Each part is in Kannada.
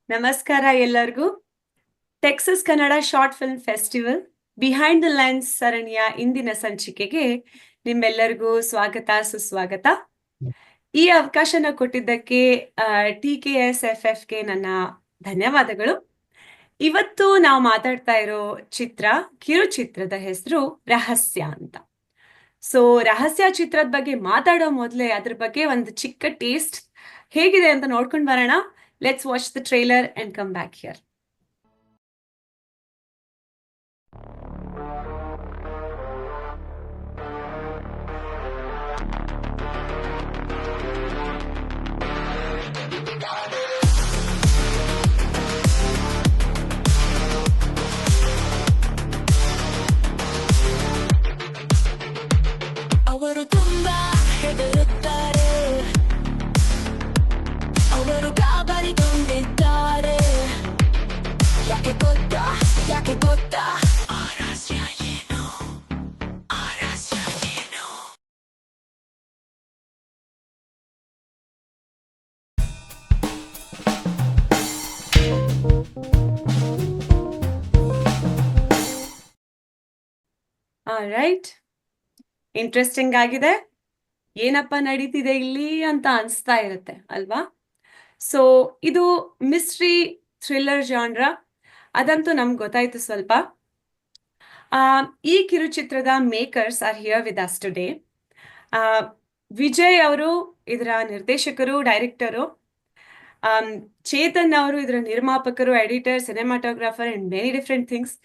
ನಮಸ್ಕಾರ ಎಲ್ಲರಿಗೂ. Texas Kannada short film festival behind the lines ಸರಣಿಯ ಇಂದಿನ ಸಂಚಿಕೆಗೆ ನಿಮ್ಮೆಲ್ಲರಿಗೂ ಸ್ವಾಗತ ಸುಸ್ವಾಗತ. ಈ ಅವಕಾಶನ ಕೊಟ್ಟಿದ್ದಕ್ಕೆ TKSFFಗೆ ನನ್ನ ಧನ್ಯವಾದಗಳು. ಇವತ್ತು ನಾವು ಮಾತಾಡ್ತಾ ಇರೋ ಕಿರುಚಿತ್ರದ ಹೆಸರು ರಹಸ್ಯ ಅಂತ. ಸೊ ರಹಸ್ಯ ಚಿತ್ರದ ಬಗ್ಗೆ ಮಾತಾಡೋ ಮೊದಲೇ ಅದ್ರ ಬಗ್ಗೆ ಒಂದು ಚಿಕ್ಕ ಟೇಸ್ಟ್ ಹೇಗಿದೆ ಅಂತ ನೋಡ್ಕೊಂಡು ಬರೋಣ. Let's watch the trailer and come back here. ಅವರು ತುಂಬಾ ಹೆದರುತ್ತಾರೆ, ಅವರು ಗಾಬರಿಗೊಂಡಿದ್ದಾರೆ. ಯಾಕೆ ಗೊತ್ತಾ ಆ ರಹಸ್ಯ ಏನು? ಆ ರಹಸ್ಯ ಏನು? ರೈಟ್, ಇಂಟ್ರೆಸ್ಟಿಂಗ್ ಆಗಿದೆ. ಏನಪ್ಪ ನಡೀತಿದೆ ಇಲ್ಲಿ ಅಂತ ಅನಿಸ್ತಾ ಇರುತ್ತೆ ಅಲ್ವಾ? ಸೊ ಇದು ಮಿಸ್ಟ್ರಿ ಥ್ರಿಲ್ಲರ್ ಜಾನ್ರ, ಅದಂತೂ ನಮ್ಗೆ ಗೊತ್ತಾಯ್ತು ಸ್ವಲ್ಪ. ಈ ಕಿರುಚಿತ್ರದ makers are here with us today. Vijay ಅವರು ಇದರ ನಿರ್ದೇಶಕರು, ಡೈರೆಕ್ಟರು. ಚೇತನ್ ಅವರು ಇದರ ನಿರ್ಮಾಪಕರು, editor, cinematographer and many different things.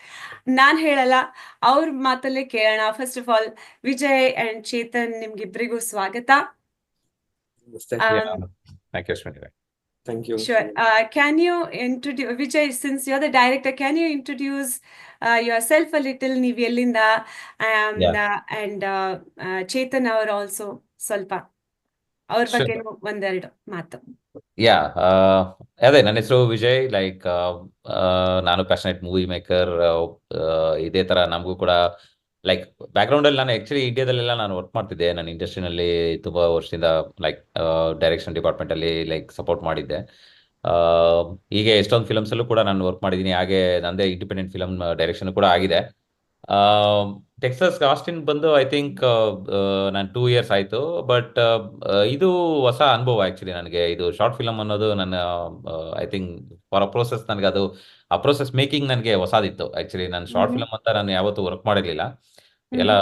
ನಾನು ಹೇಳಲ್ಲ, ಅವ್ರ ಮಾತಲ್ಲೇ ಕೇಳೋಣ. First of all, Vijay and Chetan, ನಿಮ್ಗಿಬ್ರಿಗೂ ಸ್ವಾಗತ. Thank you, Smriti. Thank you. Sure. Can you introduce, Vijay, since you're the director, can you introduce yourself a little? ನೀವು ಎಲ್ಲಿಂದ? And Chetan ಅವರು ಆಲ್ಸೋ ಸ್ವಲ್ಪ ಅವ್ರ Sure. ಬಗ್ಗೆ ಒಂದೆರಡು ಮಾತು. ಯಾ ಅದೇ ನನ್ನ ಹೆಸರು ವಿಜಯ್. ನಾನು ಪ್ಯಾಷನೇಟ್ ಮೂವಿ ಮೇಕರ್. ಇದೇ ತರ ನಮಗೂ ಕೂಡ ಬ್ಯಾಕ್ಗ್ರೌಂಡ್ ಅಲ್ಲಿ ನಾನು ಆಕ್ಚುಲಿ ಇಂಡಿಯಾದಲ್ಲೆಲ್ಲ ನಾನು ವರ್ಕ್ ಮಾಡ್ತಿದ್ದೆ. ನಾನು ಇಂಡಸ್ಟ್ರಿನಲ್ಲಿ ತುಂಬಾ ವರ್ಷದಿಂದ ಡೈರೆಕ್ಷನ್ ಡಿಪಾರ್ಟ್ಮೆಂಟ್ ಅಲ್ಲಿ ಸಪೋರ್ಟ್ ಮಾಡಿದ್ದೆ. ಹೀಗೆ ಎಷ್ಟೊಂದು ಫಿಲಮ್ಸ್ ಅಲ್ಲೂ ಕೂಡ ನಾನು ವರ್ಕ್ ಮಾಡಿದ್ದೀನಿ. ಹಾಗೆ ನಂದೇ ಇಂಡಿಪೆಂಡೆಂಟ್ ಫಿಲಮ್ ಡೈರೆಕ್ಷನ್ ಕೂಡ ಆಗಿದೆ. ಟೆಕ್ಸಸ್ ಆಸ್ಟಿನ್ ಬಂದು ಐ ಥಿಂಕ್ ನಾನು 2 years ಆಯಿತು. ಬಟ್ ಇದು ಹೊಸ ಅನುಭವ ಆ್ಯಕ್ಚುಲಿ ನನಗೆ. ಇದು ಶಾರ್ಟ್ ಫಿಲಮ್ ಅನ್ನೋದು ನನ್ನ I think for a process ನನಗೆ ಅದು ಆ ಪ್ರೋಸೆಸ್ ಮೇಕಿಂಗ್ ನನಗೆ ಹೊಸದಿತ್ತು. ಆ್ಯಕ್ಚುಲಿ ನಾನು ಶಾರ್ಟ್ ಫಿಲಮ್ ಅಂತ ನಾನು ಯಾವತ್ತೂ ವರ್ಕ್ ಮಾಡಿರಲಿಲ್ಲ. ಎಲ್ಲ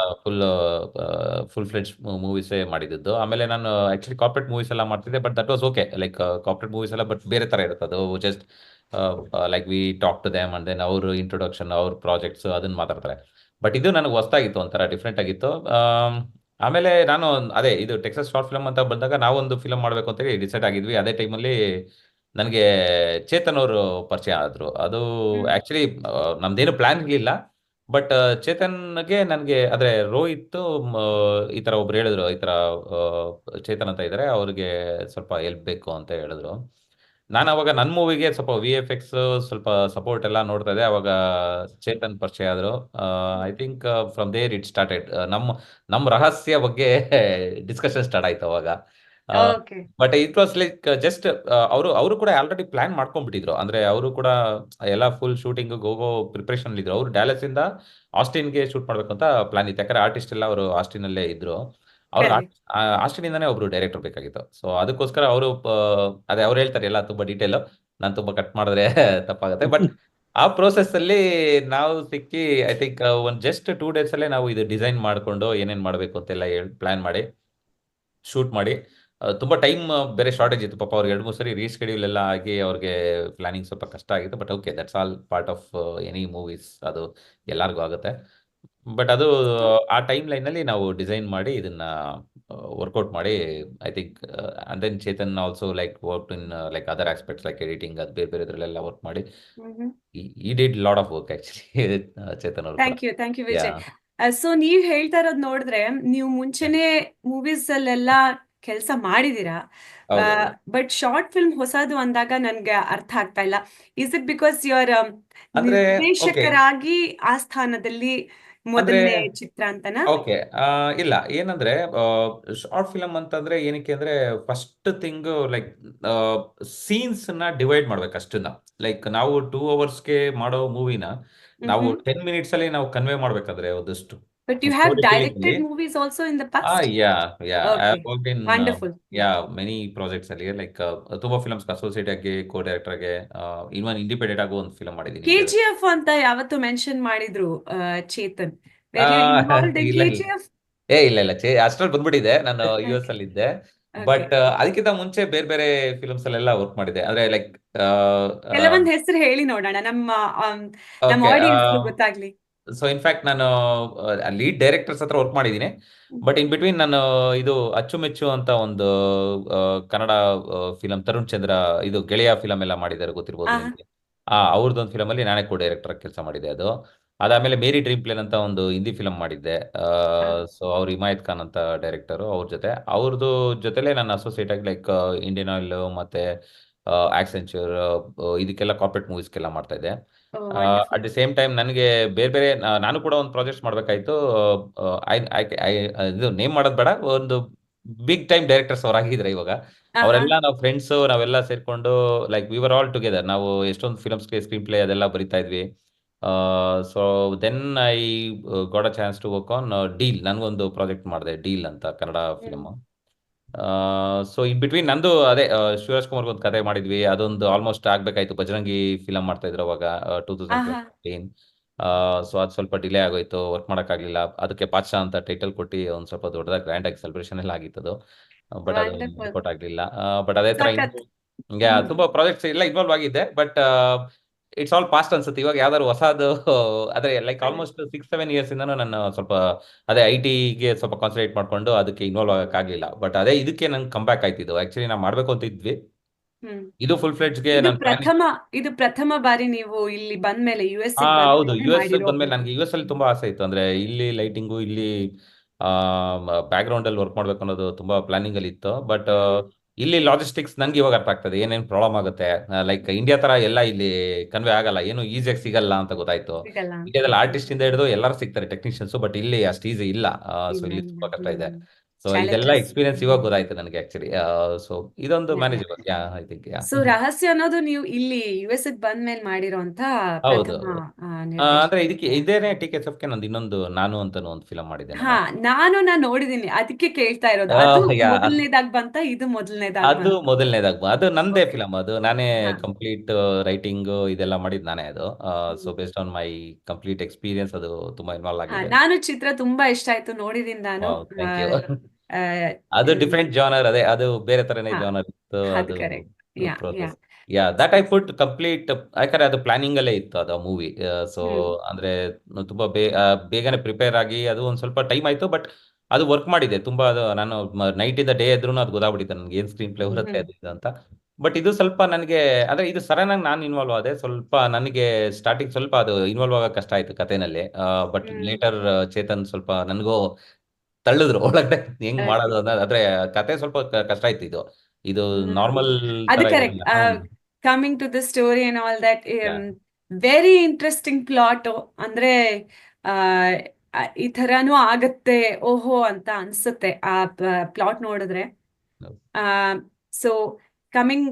ಫುಲ್ ಫ್ಲೆಡ್ಜ್ ಮೂವೀಸೇ ಮಾಡಿದ್ದು. ಆಮೇಲೆ ನಾನು ಆ್ಯಕ್ಚುಲಿ ಕಾರ್ಪೊರೇಟ್ ಮೂವೀಸ್ ಎಲ್ಲ ಮಾಡ್ತಿದ್ದೆ. But that was okay. Corporate movies ಎಲ್ಲ ಬಟ್ ಬೇರೆ ಥರ ಇರುತ್ತೆ ಅದು. Just we talk to them and then ಅವ್ರ ಇಂಟ್ರೊಡಕ್ಷನ್, ಅವ್ರ ಪ್ರಾಜೆಕ್ಟ್ಸ್ ಅದನ್ನು ಮಾತಾಡ್ತಾರೆ. ಬಟ್ ಇದು ನನಗೆ ಹೊಸ್ತಾಗಿತ್ತು, ಒಂಥರ ಡಿಫ್ರೆಂಟ್ ಆಗಿತ್ತು. ಆಮೇಲೆ ನಾನು ಅದೇ ಇದು ಟೆಕ್ಸಸ್ ಶಾರ್ಟ್ ಫಿಲಮ್ ಅಂತ ಬಂದಾಗ ನಾವೊಂದು ಫಿಲಮ್ ಮಾಡಬೇಕು ಅಂತೇಳಿ ಡಿಸೈಡ್ ಆಗಿದ್ವಿ. ಅದೇ ಟೈಮಲ್ಲಿ ನನಗೆ ಚೇತನ್ ಅವರು ಪರಿಚಯ ಆದರು. ಅದು ಆ್ಯಕ್ಚುಲಿ ನಮ್ದೇನು ಪ್ಲ್ಯಾನ್ ಇರಲಿಲ್ಲ. ಬಟ್ ಚೇತನ್ಗೆ ನನಗೆ ಆದರೆ ರೋಹಿತ್ ಈ ಥರ ಒಬ್ರು ಹೇಳಿದ್ರು, ಈ ಥರ ಚೇತನ್ ಅಂತ ಇದ್ದಾರೆ, ಅವ್ರಿಗೆ ಸ್ವಲ್ಪ ಹೆಲ್ಪ್ ಬೇಕು ಅಂತ ಹೇಳಿದ್ರು. ನಾನು ಅವಾಗ ನನ್ನ ಮೂವಿಗೆ ಸ್ವಲ್ಪ VFX ಸ್ವಲ್ಪ ಸಪೋರ್ಟ್ ಎಲ್ಲ ನೋಡ್ತಾ ಇದ್ದೆ. ಅವಾಗ ಚೇತನ್ ಪರಿಚಯ ಆದರು. I think from there it started. ನಮ್ಮ ರಹಸ್ಯ ಬಗ್ಗೆ ಡಿಸ್ಕಷನ್ ಸ್ಟಾರ್ಟ್ ಆಯ್ತು ಅವಾಗ. Okay. But it was just ಅವರು ಕೂಡ ಆಲ್ರೆಡಿ ಪ್ಲಾನ್ ಮಾಡ್ಕೊಂಡ್ಬಿಟ್ಟಿದ್ರು. ಅಂದ್ರೆ ಅವರು ಕೂಡ ಎಲ್ಲ ಫುಲ್ ಶೂಟಿಂಗ್ ಹೋಗೋ ಪ್ರಿಪರೇಷನ್ ಇದ್ರು. ಅವರು ಡ್ಯಾಲಸ್ ಇಂದ ಆಸ್ಟಿನ್ಗೆ ಶೂಟ್ ಮಾಡ್ಬೇಕು ಅಂತ ಪ್ಲಾನ್ ಇತ್ತು. ಯಾಕಂದ್ರೆ ಆರ್ಟಿಸ್ಟ್ ಎಲ್ಲ ಅವರು ಆಸ್ಟಿನ್ ಅಲ್ಲೇ ಇದ್ರು. ಅವ್ರಿಗೆ Correct. ಆಸ್ಟಿನ್ ಇಂದಾನೆ ಒಬ್ರು ಡೈರೆಕ್ಟರ್ ಬೇಕಾಗಿತ್ತು. ಸೊ ಅದಕ್ಕೋಸ್ಕರ ಅವರು ಅದೇ ಅವ್ರು ಹೇಳ್ತಾರೆ ಎಲ್ಲ ತುಂಬಾ ಡೀಟೇಲ್. ನಾನು ತುಂಬಾ ಕಟ್ ಮಾಡಿದ್ರೆ ತಪ್ಪಾಗುತ್ತೆ. ಬಟ್ ಆ ಪ್ರೋಸೆಸ್ ಅಲ್ಲಿ ನಾವು ಸಿಕ್ಕಿ ಐ ಥಿಂಕ್ ಒಂದು ಜಸ್ಟ್ 2 days ಅಲ್ಲೇ ನಾವು ಇದು ಡಿಸೈನ್ ಮಾಡ್ಕೊಂಡು ಏನೇನ್ ಮಾಡ್ಬೇಕು ಅಂತೆಲ್ಲ ಪ್ಲಾನ್ ಮಾಡಿ ಶೂಟ್ ಮಾಡಿ. ತುಂಬಾ ಟೈಮ್ ಬೇರೆ ಶಾರ್ಟೇಜ್ ಇತ್ತು. ಪಾಪ ಅವ್ರಿಗೆ 2-3 ಸರಿ ರೀಸ್ಕೆಡ್ಯೂಲ್ ಎಲ್ಲ ಆಗಿ ಅವ್ರಿಗೆ ಪ್ಲಾನಿಂಗ್ ಸ್ವಲ್ಪ ಕಷ್ಟ ಆಗಿತ್ತು. But okay, that's all part of any movies. ಅದು ಎಲ್ಲರಿಗೂ ಆಗುತ್ತೆ. ಬಟ್ ಅದು ಆ ಟೈಮ್ ಲೈನಲ್ಲಿ ನಾವು ಡಿಸೈನ್ ಮಾಡಿ ಇದನ್ನ ವರ್ಕೌಟ್ ಮಾಡಿ I think and then Chetan also work in other aspects editing, ಅದು ಬೇರೆ ಬೇರೆದ್ರಲ್ಲೆಲ್ಲ ವರ್ಕ್ ಮಾಡಿ ಈ did lot of work actually Chetan ಅವರು. Thank you Vijay. ಸೊ ನೀವ್ ಹೇಳ್ತಾ ಇರೋದ್ ನೋಡಿದ್ರೆ ನೀವು ಮುಂಚೆನೆ ಮೂವೀಸ್ ಅಲ್ಲೆಲ್ಲ ಕೆಲಸ ಮಾಡಿದೀರಾ. ಬಟ್ ಶಾರ್ಟ್ ಫಿಲ್ಮ್ ಹೊಸದು ಅಂದಾಗ ನನ್ಗೆ ಅರ್ಥ ಆಗ್ತಾ ಇಲ್ಲ. ಇಸ್ ಇಟ್ ಬಿಕಾಸ್ ಯುವರ್ ಅಂದ್ರೆ, ನಿರ್ದೇಶಕರಾಗಿ ಆ ಸ್ಥಾನದಲ್ಲಿ ಅಂದ್ರೆ ಮೊದಲನೇ ಚಿತ್ರ ಅಂತನಾ? ಓಕೆ ಇಲ್ಲ ಏನಂದ್ರೆ ಶಾರ್ಟ್ ಫಿಲಮ್ ಅಂತಂದ್ರೆ ಏನಕ್ಕೆ ಅಂದ್ರೆ ಫಸ್ಟ್ ಥಿಂಗ್ ಲೈಕ್ ಸೀನ್ಸ್ ನ ಡಿವೈಡ್ ಮಾಡ್ಬೇಕು ಅಷ್ಟನ್ನ. ಲೈಕ್ ನಾವು 2 ಅವರ್ಸ್ಗೆ ಮಾಡೋ ಮೂವಿನ ನಾವು 10 ಮಿನಿಟ್ಸ್ ಅಲ್ಲಿ ನಾವು ಕನ್ವೆ ಮಾಡ್ಬೇಕಾದ್ರೆ ಒಂದಷ್ಟು But you have story telling ಅಲ್ಲಿ. directed movies also in the past? Yeah yeah I Okay, work in wonderful. Yeah many projects ಅಲ್ಲಿ ಲೈಕ್ ತುಂಬಾ ಫಿಲ್ಮ್ಸ್ ಅಸೋಸಿಯೇಟ್ ಆಗಿ ಕೋ ಡೈರೆಕ್ಟರ್ ಆಗಿ ಇನ್ನೊಂದು ಇಂಡಿಪೆಂಡೆಂಟ್ ಆಗಿ ಒಂದು ಫಿಲ್ಮ್ ಮಾಡಿದ್ದೀನಿ ಇಂಡಿಯಾದಲ್ಲಿ. KGF ಅಂತ ಯಾವತ್ತು ಮೆನ್ಷನ್ ಮಾಡಿದ್ರು ಚೇತನ್. ಆ, Were you involved in ಇಲ್ಲ ಇಲ್ಲ KGF? ಇಲ್ಲ ಅಷ್ಟ್ರಲ್ಲಿ ಬಂದ್ಬಿಟ್ಟಿದೆ. ನಾನು ಯು ಎಸ್ Okay, ಅಲ್ಲಿ ಇದ್ದೆ. okay. ಬಟ್ ಅದಕ್ಕಿಂತ ಮುಂಚೆ ಬೇರೆ ಬೇರೆ ಫಿಲ್ಮ್ಸ್ ಅಲ್ಲೆಲ್ಲ ವರ್ಕ್ ಮಾಡಿದೆ. ಅಂದ್ರೆ ಲೈಕ್ ಕೆಲವೊಂದ್ ಹೆಸರು ಹೇಳಿ ನೋಡೋಣ, ನಮ್ಮ ಓಕೆ ಆಡಿಯನ್ಸ್ಗೂ ಗೊತ್ತಾಗ್ಲಿ. ಸೊ ಇನ್ಫ್ಯಾಕ್ಟ್ ನಾನು ಲೀಡ್ ಡೈರೆಕ್ಟರ್ಸ್ ಹತ್ರ ವರ್ಕ್ ಮಾಡಿದ್ದೀನಿ. ಬಟ್ ಇನ್ ಬಿಟ್ವೀನ್ ನಾನು ಇದು ಅಚ್ಚುಮೆಚ್ಚು ಅಂತ ಒಂದು ಆ, ಕನ್ನಡ ಫಿಲಂ ತರುಣ್ ಚಂದ್ರ ಇದು ಗೆಳೆಯ ಫಿಲಂ ಎಲ್ಲ ಮಾಡಿದ್ದಾರೆ, ಗೊತ್ತಿರ್ಬೋದು ಆ, ನಿಮಗೆ. ಅವ್ರದ್ದೊಂದು ಫಿಲಂ ಅಲ್ಲಿ ನಾನೇ ಕೋ ಡೈರೆಕ್ಟರ್ ಕೆಲಸ ಮಾಡಿದ್ದೆ. ಅದು ಅದಾದ್ಮೇಲೆ ಮೇರಿ ಡ್ರೀಮ್ ಪ್ಲೇನ್ ಅಂತ ಒಂದು ಹಿಂದಿ ಫಿಲಂ ಮಾಡಿದ್ದೆ. ಆ, ಸೊ ಅವ್ರು ಹಿಮಾಯತ್ ಖಾನ್ ಅಂತ ಡೈರೆಕ್ಟರು, ಅವ್ರ ಜೊತೆ ಅವ್ರದ್ದು ಜೊತೆಲೆ ನನ್ನ ಅಸೋಸಿಯೇಟ್ ಆಗಿ ಲೈಕ್ ಇಂಡಿಯನ್ ಆಯಿಲ್ ಮತ್ತೆ ಆಕ್ಸೆಂಚರ್ ಇದಕ್ಕೆಲ್ಲ ಕಾರ್ಪೊರೇಟ್ ಮೂವೀಸ್ಗೆಲ್ಲ ಮಾಡ್ತಾ ಇದ್ದೆ. oh, wonderful. At the same time ನನಗೆ ಬೇರೆ ಬೇರೆ ನಾನು ಕೂಡ ಒಂದು ಪ್ರಾಜೆಕ್ಟ್ ಮಾಡಬೇಕಾಯ್ತು. ಇದು ನೇಮ್ ಮಾಡೋದು ಬೇಡ, ಒಂದು ಬಿಗ್ ಟೈಮ್ ಡೈರೆಕ್ಟರ್ಸ್ ಅವರಾಗಿದ್ರೆ ಇವಾಗ ಆಹಾ, ಅವರೆಲ್ಲ ನಾವು ಫ್ರೆಂಡ್ಸ್ ನಾವೆಲ್ಲ ಸೇರ್ಕೊಂಡು like we were all together. ನಾವು ಎಷ್ಟೊಂದು ಫಿಲಮ್ಸ್ಗೆ ಸ್ಕ್ರೀನ್ ಪ್ಲೇ ಅದೆಲ್ಲ ಬರಿತಾ ಇದ್ವಿ. So then I got a chance to work on Deal. ನನಗೊಂದು ಪ್ರಾಜೆಕ್ಟ್ ಮಾಡಿದೆ, ಡೀಲ್ ಅಂತ Kannada film. So in between ನಂದು ಅದೇ ಶಿವರಾಜ್ ಕುಮಾರ್ ಒಂದು ಕತೆ ಮಾಡಿದ್ವಿ, ಅದೊಂದು ಆಲ್ಮೋಸ್ಟ್ ಆಗ್ಬೇಕಾಯ್ತು. ಬಜರಂಗಿ ಫಿಲಮ್ ಮಾಡ್ತಾ ಇದ್ರು ಅವಾಗ ಆಹಾ, 2015. ಸೊ ಅದು ಸ್ವಲ್ಪ ಡಿಲೇ ಆಗೋಯ್ತು, ವರ್ಕ್ ಮಾಡೋಕ್ಕಾಗಲಿಲ್ಲ. ಅದಕ್ಕೆ ಪಾಚಾ ಅಂತ ಟೈಟಲ್ ಕೊಟ್ಟು ಒಂದು ಸ್ವಲ್ಪ ದೊಡ್ಡದಾಗಿ ಗ್ರ್ಯಾಂಡ್ ಆಗಿ ಸೆಲೆಬ್ರೇಷನ್ ಎಲ್ಲ ಆಗಿತ್ತು. ಬಟ್ ಅದು wonderful. ವರ್ಕೌಟ್ ಆಗಲಿಲ್ಲ. ಬಟ್ ಅದೇ ತರ ಸಖತ್. ಇನ್ನು ತುಂಬಾ ಪ್ರಾಜೆಕ್ಟ್ಸ್ ಎಲ್ಲ ಇನ್ವಾಲ್ವ್ ಆಗಿದ್ದೆ. ಬಟ್ ಇಟ್ಸ್ ಆಲ್ ಪಾಸ್ಟ್ ಅನ್ಸುತ್ತೆ. ಇವಾಗ ಯಾವ್ದಾದ್ರು ಹೊಸದು ಅದೇ ಲೈಕ್ ಆಲ್ಮೋಸ್ಟ್ 6-7 ಇಯರ್ಸ್ ಇಂದನೂ ನಾನು ಸ್ವಲ್ಪ ಅದೇ ಐಟಿಗೆ ಸ್ವಲ್ಪ ಕಾನ್ಸಂಟ್ರೇಟ್ ಮಾಡ್ಕೊಂಡು ಅದಕ್ಕೆ ಇನ್ವಾಲ್ವ್ ಆಗಕ್ಕಾಗಲಿಲ್ಲ. ಬಟ್ ಅದೇ ಇದಕ್ಕೆ ನಂಗೆ ಕಮ್ ಬ್ಯಾಕ್ ಆಯ್ತಿದ್ದು. ಆಕ್ಚುಲಿ ನಾವು ಮಾಡ್ಬೇಕು ಅಂತ ಇದ್ವಿ. ಹ್ಮ್. ಇದು ಫುಲ್ ಫ್ಲೆಡ್ಜ್ಗೆ ಇದು ನಾನು ಪ್ಲಾನಿಂಗ್. ಪ್ರಥಮ ಬಾರಿ ನೀವು ಇಲ್ಲಿ ಬಂದ್ಮೇಲೆ US ಹೌದು, ಬಂದ್ಮೇಲೆ ಯು ಎಸ್ ಮಾಡಿರೋ ಬಂದ್ಮೇಲೆ movie. ನನಗೆ ಯು ಎಸ್ ಅಲ್ಲಿ ತುಂಬಾ ಆಸೆ ಇತ್ತು. ಅಂದ್ರೆ ಇಲ್ಲಿ ಲೈಟಿಂಗು, ಇಲ್ಲಿ ಬ್ಯಾಕ್ ಗ್ರೌಂಡ್ ಅಲ್ಲಿ ವರ್ಕ್ ಮಾಡ್ಬೇಕು ಅನ್ನೋದು ತುಂಬಾ ಪ್ಲಾನಿಂಗ್ ಅಲ್ಲಿ ಇತ್ತು. ಬಟ್ ಇಲ್ಲಿ ಲಾಜಿಸ್ಟಿಕ್ಸ್ ನಂಗೆ ಇವಾಗ ಅರ್ಥ ಆಗ್ತದೆ ಏನೇನು ಪ್ರಾಬ್ಲಮ್ ಆಗುತ್ತೆ. ಲೈಕ್ ಇಂಡಿಯಾ ತರ ಎಲ್ಲ ಇಲ್ಲಿ ಕನ್ವೆ ಆಗಲ್ಲ, ಏನು ಈಸಿಯಾಗಿ ಸಿಗಲ್ಲ ಅಂತ ಗೊತ್ತಾಯ್ತು. ಸಿಗಲ್ಲ ಅಂತ. ಇಂಡಿಯಾದಲ್ಲಿ ಆರ್ಟಿಸ್ಟ್ ಇಂದ ಹಿಡಿದು ಎಲ್ಲರೂ ಸಿಗ್ತಾರೆ ಟೆಕ್ನಿಷಿಯನ್ಸ್, ಬಟ್ ಇಲ್ಲಿ ಅಷ್ಟು ಈಸಿ ಇಲ್ಲ. ಸೊ ಇಲ್ಲ ಇಲ್ಲಿ ಇಲ್ಲ. ತುಂಬಾ ಕಷ್ಟ ಇದೆ. ಸೊ ಇದೆಲ್ಲ ಚಾಲೆಂಜಸ್. ಎಕ್ಸ್ಪೀರಿಯನ್ಸ್ ಇವಾಗ ಗೊತ್ತಾಯ್ತು ನನಗೆ ಆಕ್ಚುಲಿ. ಸೊ ಇದೊಂದು manageable, yeah I think yeah. So ರಹಸ್ಯ ಅನ್ನೋದು ನೀವು ಇಲ್ಲಿ US ಬಂದ್ಮೇಲೆ ಮಾಡಿರೋಂತ ಹೌದು, ಪ್ರಥಮ ಅಂದ್ರೆ ನಿರ್ದೇಶನ. ಇದಕ್ಕೆ ಇದೇನೆ TKSF ನಂದು ಇನ್ನೊಂದು ನಾನು ಅಂತಾನು ಒಂದು ಫಿಲಂ ಮಾಡಿದ್ದೆ ಹಾ, ನಾನು. ನಾನು ನೋಡಿದೀನಿ, ಅದಕ್ಕೆ ಕೇಳ್ತಾ ಇರೋದು. ಅದು ಯಾ ಮೊದಲನೇದಾಗ್ ಬಂತ, ಇದು ಮೊದಲನೇದಾಗ್ ಅದು ಬಂತ? ಮೊದಲನೇದಾಗ ಅದು ನಂದೇ ಓಕೆ. ಫಿಲಂ. ಅದು ನಾನೇ ಹಾ. ಕಂಪ್ಲೀಟ್ ರೈಟಿಂಗ್ ಇದೆಲ್ಲ ಮಾಡಿದ್ ನಾನೇ ಅದು. So based on my complete experience ಅದು ತುಂಬಾ ಇನ್ವಾಲ್ವ್ ಆಗಿದೆ. ನಾನು ಚಿತ್ರ ತುಂಬಾ ಇಷ್ಟ ಆಯ್ತು, ನೋಡಿದೀನಿ ನಾನು. Thank you. ಆ, ಅದು ಮ್, ಡಿಫ್ರೆಂಟ್ ಜಾನರ್, ಅದೇ ಅದು ಬೇರೆ ತರನೇ ಹಾ, ಜಾನರ್ ಇತ್ತು ಅದು ಅದು correct. Yeah yeah process. That I food complete. ಯಾಕಂದ್ರೆ ಅದು ಪ್ಲಾನಿಂಗ್ ಅಲ್ಲೇ ಇತ್ತು ಅದು ಮೂವಿ. ಸೊ ಅಂದ್ರೆ ತುಂಬಾ ಬೇಗನೆ ಪ್ರಿಪೇರ್ ಆಗಿ ಅದು ಒಂದ್ ಸ್ವಲ್ಪ ಟೈಮ್ ಆಯ್ತು. ಬಟ್ ಅದು ವರ್ಕ್ ಮಾಡಿದೆ ತುಂಬಾ. ಅದು ನಾನು ನೈಟ್ ಇಂದ ಡೇ ಇದ್ರೂ ಅದು ಗೊತ್ತಾಗ್ಬಿಟ್ಟಿದೆ ನನಗೆ ಏನ್ ಸ್ಕ್ರೀನ್ ಪ್ಲೇ ಬರುತ್ತೆ ಅದು ಇದು ಅಂತ. ಬಟ್ ಇದು ಸ್ವಲ್ಪ ನನಗೆ ಅಂದ್ರೆ ಇದು ಸಡನ್ ಆಗಿ ನಾನು ಇನ್ವಾಲ್ವ್ ಆದೆ. ಸ್ವಲ್ಪ ನನಗೆ ಸ್ಟಾರ್ಟಿಂಗ್ ಸ್ವಲ್ಪ ಅದು ಇನ್ವಾಲ್ವ್ ಆಗಕ್ಕೆ ಕಷ್ಟ ಆಯ್ತು ಕಥೆನಲ್ಲಿ. ಬಟ್ ಲೇಟರ್ ಚೇತನ್ ಸ್ವಲ್ಪ ನನಗೂ ತಳ್ಳಿದ್ರು ಒಳಗಡೆ ಹೆಂಗ್ ಮಾಡೋದು ಅನ್ನೋದು. ಆದ್ರೆ ಕತೆ ಸ್ವಲ್ಪ ಕಷ್ಟ ಆಯ್ತು. ಇದು ನಾರ್ಮಲ್ ಅದು ತರ ಕರೆಕ್ಟ್. ಇರಲಿಲ್ಲ. Coming to the story and all that, Yeah. Very interesting plot. ಅಂದ್ರೆ ಆ, ಈ ತರಾನು ಆಗತ್ತೆ ಓಹೋ ಅಂತ ಅನ್ಸುತ್ತೆ ಆ ಪ್ಲಾಟ್ ನೋಡಿದ್ರೆ. So coming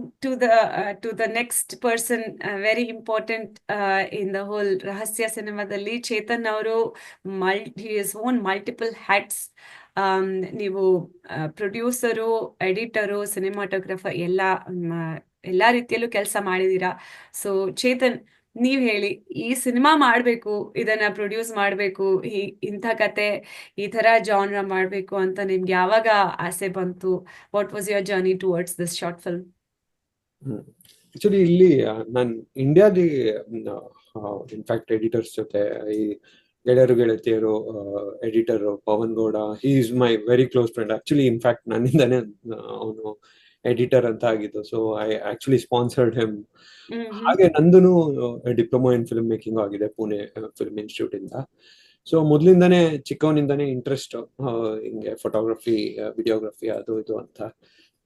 to the next person, very important in the whole Rahasya ಸಿನಿಮಾದಲ್ಲಿ ಚೇತನ್ ಅವರು ಹಿಸ್ ಓನ್ ಮಲ್ಟಿಪಲ್ ಹ್ಯಾಟ್ಸ್. ನೀವು ಪ್ರೊಡ್ಯೂಸರು, ಎಡಿಟರು, ಸಿನಿಮಾಟೋಗ್ರಫರ್ ಎಲ್ಲಾ ರೀತಿಯಲ್ಲೂ ಕೆಲಸ ಮಾಡಿದೀರಾ. ಸೊ ಚೇತನ್, ನೀವ್ ಹೇಳಿ, ಈ ಸಿನಿಮಾ ಮಾಡ್ಬೇಕು, ಇದನ್ನ ಪ್ರೊಡ್ಯೂಸ್ ಮಾಡ್ಬೇಕು, ಇಂಥ ಕತೆ, ಈ ತರ ಜಾನ್ರ ಮಾಡ್ಬೇಕು ಅಂತ ನಿಮ್ಗೆ ಯಾವಾಗ ಆಸೆ ಬಂತು? What was your journey towards this short film? Actually ಇಲ್ಲಿ ನಾನು ಇಂಡಿಯಾದಿ ಇನ್ಫ್ಯಾಕ್ಟ್ ಎಡಿಟರ್ಸ್ ಜೊತೆ ಈ ಗೆಳೆಯರು ಗೆಳತಿಯರು editor Pavan Gowda, he is my very close friend. Actually in fact ನನ್ನಿಂದಾನೇ ಅವನು ಎಡಿಟರ್ ಅಂತ ಆಗಿದ್ದು. So I actually sponsored him. ಹಾಗೆ ನಂದು ಡಿಪ್ಲೊಮಾ ಇನ್ ಫಿಲ್ಮ್ ಮೇಕಿಂಗ್ ಆಗಿದೆ ಪುಣೆ ಫಿಲ್ಮ್ ಇನ್ಸ್ಟಿಟ್ಯೂಟ್ ಇಂದ. ಸೊ ಮೊದ್ಲಿಂದಾನೇ ಚಿಕ್ಕವನಿಂದಾನೇ ಇಂಟ್ರೆಸ್ಟ್ ಹಿಂಗೆ ಫೋಟೋಗ್ರಫಿ, ವಿಡಿಯೋಗ್ರಫಿ ಅದು ಇದು ಅಂತ.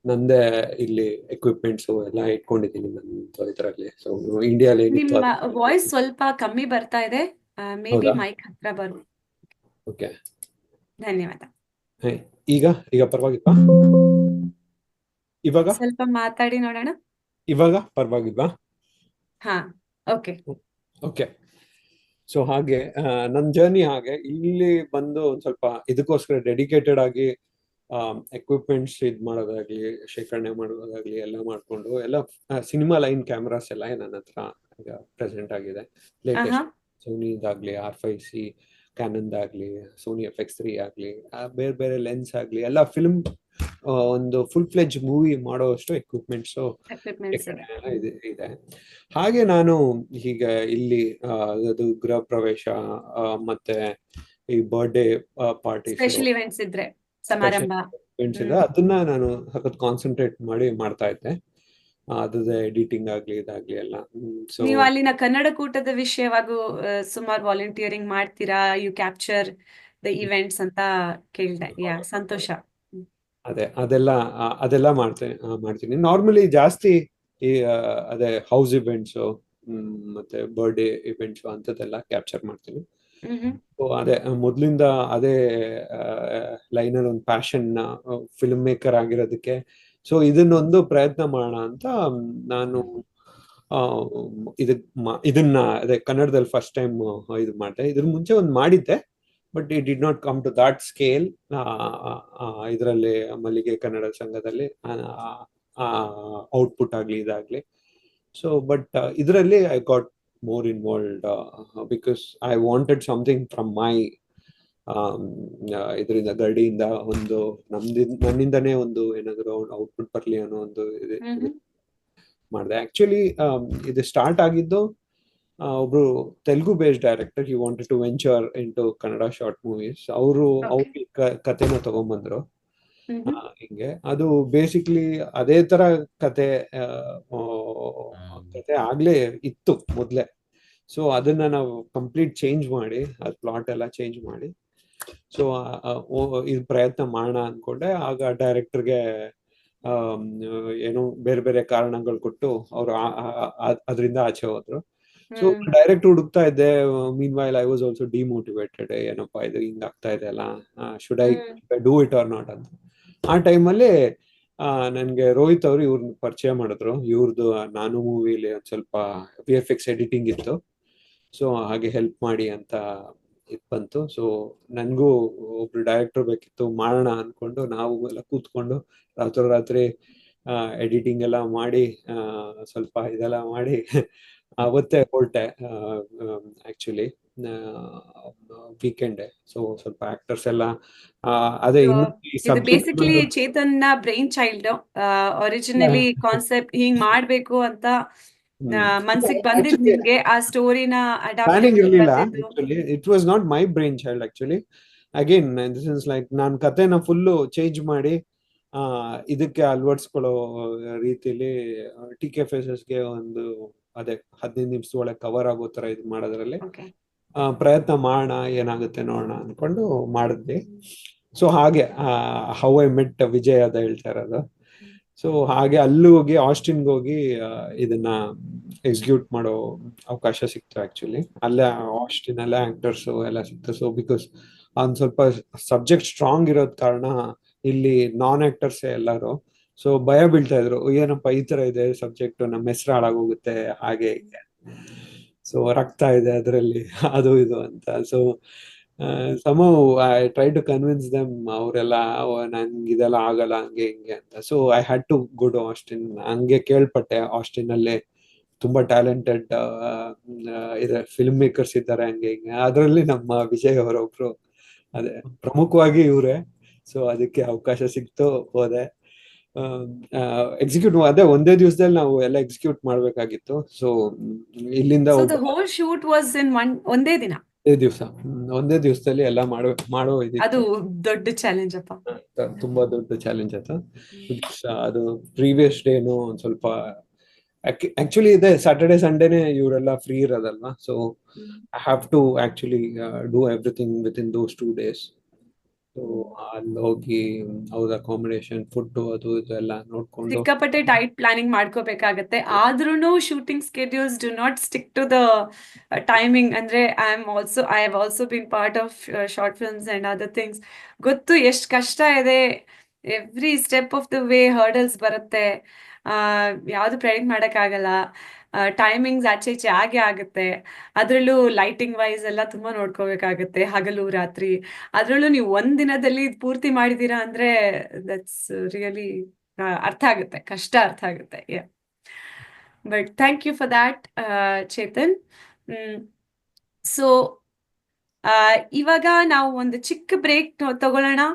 ನಂದೇ ಇಲ್ಲಿ ಎಕ್ವಿಪ್ಮೆಂಟ್ಸ್ ಎಲ್ಲ ಇಟ್ಕೊಂಡಿದ್ದೀನಿ ನನ್ನ ಇದರಲ್ಲಿ. ಸೊ ಇಂಡಿಯಾಲಿ ನಿಮ್ಮ ವಾಯ್ಸ್ ಸ್ವಲ್ಪ ಕಮ್ಮಿ ಬರ್ತಾ ಇದೆ, ಮೇ ಬಿ ಹೌದಾ? ಮೈಕ್ ಹತ್ರ ಬರು. ಓಕೆ. ಧನ್ಯವಾದ. ಈಗ ಈಗ ಪರವಾಗಿಲ್ವಾ? ಇವಾಗ ಸ್ವಲ್ಪ ಮಾತಾಡಿ ನೋಡೋಣ. ಇವಾಗ ಪರವಾಗಿಲ್ವಾ? ಹಾ, ಓಕೆ. ಓಕೆ. ಸೊ ಹಾಗೆ ನನ್ನ ಜರ್ನಿ ಹಾಗೆ ಇಲ್ಲಿ ಬಂದು ಒಂದ್ ಸ್ವಲ್ಪ ಇದಕ್ಕೋಸ್ಕರ ಡೆಡಿಕೇಟೆಡ್ ಆಗಿ ಎಕ್ವಿಪ್ಮೆಂಟ್ಸ್ ಇದ್ ಮಾಡೋದಾಗ್ಲಿ, ಶೇಖರಣೆ ಮಾಡೋದಾಗ್ಲಿ ಎಲ್ಲ ಮಾಡ್ಕೊಂಡು ಎಲ್ಲ ಸಿನಿಮಾ ಲೈನ್ ಕ್ಯಾಮ್ರಾಸ್ ಎಲ್ಲ ನನ್ನ ಹತ್ರ ಈಗ ಪ್ರೆಸೆಂಟ್ ಆಗಿದೆ. ಲೇಟೆಸ್ಟ್ ಸೋನಿದಾಗ್ಲಿ, R5C, ಕ್ಯಾನನ್ದಾಗ್ಲಿ, ಸೋನಿ FX3 ಆಗ್ಲಿ, ಬೇರೆ ಬೇರೆ ಲೆನ್ಸ್ ಆಗ್ಲಿ, ಎಲ್ಲ ಫಿಲ್ಮ್ ಒಂದು ಫುಲ್ ಫ್ಲೆಜ್ ಮೂವಿ ಮಾಡೋವಷ್ಟು ಎಕ್ವಿಪ್ಮೆಂಟ್ಸ್ ಇದೆ. ಹಾಗೆ ನಾನು ಈಗ ಇಲ್ಲಿ ಅದು ಗೃಹ ಪ್ರವೇಶ ಮತ್ತೆ ಈ ಬರ್ಡೇ ಪಾರ್ಟಿ ಸ್ಪೆಷಲ್ ಇವೆಂಟ್ಸ್ ಇದ್ರೆ, ಸಮಾರಂಭ ಇವೆಂಟ್ಸ್ ಇದೆ, ಅದನ್ನ ನಾನು ಸಖತ್ ಕಾನ್ಸಂಟ್ರೇಟ್ ಮಾಡಿ ಮಾಡ್ತಾ ಇದ್ದೆ. ಅದ್ರ ಎಡಿಟಿಂಗ್ ಆಗ್ಲಿ ಇದಾಗ್ಲಿ ಎಲ್ಲ. ಸೊ ನೀವು ಅಲ್ಲಿನ ಕನ್ನಡ ಕೂಟದ ವಿಷಯವಾಗೂ ಸುಮಾರು ವಾಲಂಟಿಯರಿಂಗ್ ಮಾಡ್ತೀರಾ, ಯು ಕ್ಯಾಪ್ಚರ್ ದ ಇವೆಂಟ್ಸ್ ಅಂತ ಕೇಳಿದೆ. ಸಂತೋಷ. ಅದೆಲ್ಲ ಮಾಡ್ತೀನಿ. ನಾರ್ಮಲಿ ಜಾಸ್ತಿ ಈ ಅದೇ ಹೌಸ್ ಇವೆಂಟ್ಸ್ ಮತ್ತೆ ಬರ್ಡೇ ಇವೆಂಟ್ಸ್ ಅಂತದೆಲ್ಲ ಕ್ಯಾಪ್ಚರ್ ಮಾಡ್ತೀನಿ. ಅದೇ ಮೊದ್ಲಿಂದ ಅದೇ ಲೈನಲ್ಲಿ ಒಂದು ಪ್ಯಾಷನ್, ಫಿಲ್ಮ್ ಮೇಕರ್ ಆಗಿರೋದಕ್ಕೆ. ಸೊ ಇದನ್ನೊಂದು ಪ್ರಯತ್ನ ಮಾಡೋಣ ಅಂತ ನಾನು ಇದನ್ನ ಅದೇ ಕನ್ನಡದಲ್ಲಿ ಫಸ್ಟ್ ಟೈಮ್ ಇದು ಮಾಡಿದೆ. ಇದ್ರ ಮುಂಚೆ ಒಂದು ಮಾಡಿದ್ದೆ, but it did not come to that scale. ಇದರಲ್ಲಿ ಮಲ್ಲಿಗೆ ಕನ್ನಡ ಸಂಘದಲ್ಲಿ ಔಟ್ಪುಟ್ ಆಗ್ಲಿ ಇದಾಗ್ಲಿ. ಸೊ ಬಟ್ ಇದರಲ್ಲಿ I got more involved because I wanted something from my ಇದರಿಂದ ಗಡಿಯಿಂದ ಒಂದು ನನ್ನಿಂದನೇ ಒಂದು ಏನಾದ್ರು ಔಟ್ಪುಟ್ ಬರ್ಲಿ ಅನ್ನೋ ಒಂದು ಮಾಡಿದೆ. ಆಕ್ಚುಲಿ ಇದು ಸ್ಟಾರ್ಟ್ ಆಗಿದ್ದು ಒಬ್ರು Telugu based director, he wanted to venture in to Kannada short movies. ಅವರು ಕಥೆನ ತಗೊಂಡ್ಬಂದ್ರು. ಹಿಂಗೆ ಅದು ಬೇಸಿಕ್ಲಿ ಅದೇ ತರ ಕತೆ ಆಗ್ಲೇ ಇತ್ತು ಮೊದ್ಲೇ. ಸೊ ಅದನ್ನ ನಾವು ಕಂಪ್ಲೀಟ್ ಚೇಂಜ್ ಮಾಡಿ, ಅದ್ ಪ್ಲಾಟ್ ಎಲ್ಲ ಚೇಂಜ್ ಮಾಡಿ, ಸೊ ಇದು ಪ್ರಯತ್ನ ಮಾಡೋಣ ಅನ್ಕೊಂಡೆ. ಆಗ ಡೈರೆಕ್ಟರ್ಗೆ ಏನೋ ಬೇರೆ ಬೇರೆ ಕಾರಣಗಳು ಕೊಟ್ಟು ಅವ್ರು ಅದರಿಂದ ಆಚೆ ಹೋದ್ರು. ಸೊ ಡೈರೆಕ್ಟ್ ಹುಡುಕ್ತಾ ಇದ್ದೆ. Meanwhile I was also demotivated. ಏನಪ್ಪಾ ಇದು ಹಿಂಗ್ ಆಗ್ತಾ ಇದೆ ಅಲ್ಲ, should I do it or not ಅಂತ. ಆ ಟೈಮಲ್ಲಿ ನನ್ಗೆ ರೋಹಿತ್ ಅವರು ಇವ್ರನ್ನ ಪರಿಚಯ ಮಾಡಿದ್ರು. ಇವ್ರದ್ದು ನಾನು ಮೂವಿಲಿ ಒಂದ್ ಸ್ವಲ್ಪ VFX ಎಡಿಟಿಂಗ್ ಇತ್ತು, ಸೊ ಹಾಗೆ ಹೆಲ್ಪ್ ಮಾಡಿ ಅಂತ ಇದು ಬಂತು. ಸೊ ನನ್ಗೂ ಒಬ್ರು ಡೈರೆಕ್ಟರ್ ಬೇಕಿತ್ತು, ಮಾಡೋಣ ಅನ್ಕೊಂಡು ನಾವು ಎಲ್ಲ ಕೂತ್ಕೊಂಡು ರಾತ್ರಿ ಎಡಿಟಿಂಗ್ ಎಲ್ಲ ಮಾಡಿ ಸ್ವಲ್ಪ ಇದೆಲ್ಲ ಮಾಡಿ ಅವತ್ತೇ ಹೊರಟೆ. Actually weekend. ಸೊ ಸ್ವಲ್ಪ ಆಕ್ಟರ್ಸ್ ಎಲ್ಲ ಅದೇ ಬೇಸಿಕಲಿ ಚೇತನ್ ನ ಬ್ರೈನ್ ಚೈಲ್ಡ್. ಒರಿಜಿನಲಿ ಕಾನ್ಸೆಪ್ಟ್ ಹಿಂಗ್ ಮಾಡ್ಬೇಕು ಅಂತ ಮನ್ಸಿಗೆ ಬಂದಿದ್ ನಿಮ್ಗೆ, ಆ ಸ್ಟೋರಿನ ಪ್ಲಾನಿಂಗ್ ಇರ್ಲಿಲ್ಲ. It was not my brain child actually. Again this is like ನಾನು ಕಥೆನ ಫುಲ್ಲು ಚೇಂಜ್ ಮಾಡಿ ಇದಕ್ಕೆ ಅಳವಡಿಸ್ಕೊಳ್ಳೋ ರೀತಿಲಿ TK ಫೇಸಸ್ಗೆ ಒಂದು ಅದೇ 15 ನಿಮಿಷದೊಳಗೆ ಕವರ್ ಆಗೋ ತರ ಇದು ಮಾಡೋದ್ರಲ್ಲಿ ಪ್ರಯತ್ನ ಮಾಡೋಣ, ಏನಾಗುತ್ತೆ ನೋಡೋಣ ಅನ್ಕೊಂಡು ಮಾಡಿದ್ವಿ. ಸೊ ಹಾಗೆ ಹೌ ಐ ಮೆಟ್ ವಿಜಯ್ ಅದ ಹೇಳ್ತಾ ಇರೋದು. ಸೊ ಹಾಗೆ ಅಲ್ಲಿ ಹೋಗಿ ಆಸ್ಟಿನ್ಗೆ ಹೋಗಿ ಇದನ್ನ ಎಕ್ಸಿಕ್ಯೂಟ್ ಮಾಡೋ ಅವಕಾಶ ಸಿಕ್ತು. ಆಕ್ಚುಲಿ ಅಲ್ಲೇ ಆಸ್ಟಿನ್ ಅಲ್ಲೇ ಆಕ್ಟರ್ಸ್ ಎಲ್ಲ ಸಿಕ್ತು. ಸೊ ಬಿಕಾಸ್ ಒಂದ್ ಸ್ವಲ್ಪ ಸಬ್ಜೆಕ್ಟ್ ಸ್ಟ್ರಾಂಗ್ ಇರೋದ್ ಕಾರಣ ಇಲ್ಲಿ ನಾನ್ ಆಕ್ಟರ್ಸ್ ಎಲ್ಲರೂ ಸೊ ಭಯ ಬೀಳ್ತಾ ಇದ್ರು, ಏನಪ್ಪಾ ಈ ತರ ಇದೆ ಸಬ್ಜೆಕ್ಟ್, ನಮ್ಮ ಹೆಸರು ಹಾಳಾಗೋಗುತ್ತೆ ಹಾಗೆ ಹೀಗೆ, ಸೊ ರಕ್ತ ಇದೆ ಅದರಲ್ಲಿ ಅದು ಇದು ಅಂತ. So I try to convince them. ಅವರೆಲ್ಲ ನಂಗೆ ಇದೆಲ್ಲ ಆಗಲ್ಲ ಹಂಗೆ ಹಿಂಗೆ ಅಂತ. So I had to go to Austin. ಹಂಗೆ ಕೇಳ್ಪಟ್ಟೆ ಆಸ್ಟಿನ್ ಅಲ್ಲೇ ತುಂಬಾ ಟ್ಯಾಲೆಂಟೆಡ್ ಫಿಲ್ಮ್ ಮೇಕರ್ಸ್ ಇದ್ದಾರೆ ಹಂಗೆ ಹಿಂಗೆ. ಅದರಲ್ಲಿ ನಮ್ಮ ವಿಜಯ್ ಅವರೊಬ್ರು ಅದೇ ಪ್ರಮುಖವಾಗಿ ಇವ್ರೆ. ಸೊ ಅದಕ್ಕೆ ಅವಕಾಶ ಸಿಕ್ತು, ಹೋದೆ. ಎಕ್ಸಿಕ್ಯೂಟ್ ಅದೇ ಒಂದೇ ದಿವಸದಲ್ಲಿ ನಾವು ಎಲ್ಲ ಎಕ್ಸಿಕ್ಯೂಟ್ ಮಾಡ್ಬೇಕಾಗಿತ್ತು. ಸೊ ಇಲ್ಲಿಂದ ಹೋಲ್ ಶೂಟ್ ವಾಸ್ ಇನ್ ಒಂದೇ ದಿವಸದಲ್ಲಿ ಎಲ್ಲ ಮಾಡೋ ಅದು ದೊಡ್ಡ ಚಾಲೆಂಜ್ ಅಪ್ಪ, ತುಂಬಾ ದೊಡ್ಡ ಚಾಲೆಂಜ್ ಆಯ್ತು. ಅದು ಪ್ರೀವಿಯಸ್ ಡೇನು ಒಂದ್ ಸ್ವಲ್ಪ ಆಕ್ಚುಲಿ ಇದೆ ಸ್ಯಾಟರ್ಡೆ ಸಂಡೇನೆ ಇವರೆಲ್ಲ ಫ್ರೀ ಇರೋದಲ್ವಾ. So I have to actually do everything within those 2 days. So ಅಲ್ಲಿ ಹೋಗಿ ಅವ್ರ ಅಕಾಮಿಡೇಷನ್ ಫುಡ್ ಅದು ಇದು ಎಲ್ಲ ನೋಡ್ಕೊಂಡು ಸಿಕ್ಕಾಪಟ್ಟೆ ಟೈಟ್ ಪ್ಲಾನಿಂಗ್ ಮಾಡ್ಕೋಬೇಕಾಗತ್ತೆ. ಆದ್ರೂನು shooting schedules do not stick to the timing. ಅಂದ್ರೆ I have also been part of short films and other things. ಗೊತ್ತು ಎಷ್ಟು ಕಷ್ಟ ಇದೆ. Every step of the way hurdles ಬರುತ್ತೆ. ಯಾವುದು ಪ್ರೆಡಿಕ್ಟ್ ಮಾಡೋಕ್ಕಾಗಲ್ಲ. ಟೈಮಿಂಗ್ಸ್ ಆಚೆ ಈಚೆ ಆಗೇ ಆಗುತ್ತೆ. ಅದರಲ್ಲೂ ಲೈಟಿಂಗ್ ವೈಸ್ ಎಲ್ಲ ತುಂಬಾ ನೋಡ್ಕೋಬೇಕಾಗತ್ತೆ, ಹಗಲು ರಾತ್ರಿ. ಅದರಲ್ಲೂ ನೀವು ಒಂದ್ ದಿನದಲ್ಲಿ ಇದ್ ಪೂರ್ತಿ ಮಾಡಿದೀರಾ ಅಂದ್ರೆ ದಟ್ಸ್ ರಿಯಲಿ ಅರ್ಥ ಆಗುತ್ತೆ, ಕಷ್ಟ ಅರ್ಥ ಆಗುತ್ತೆ. But thank you for that, Chetan. So ಇವಾಗ ನಾವು ಒಂದು ಚಿಕ್ಕ ಬ್ರೇಕ್ ತಗೊಳ್ಳೋಣ.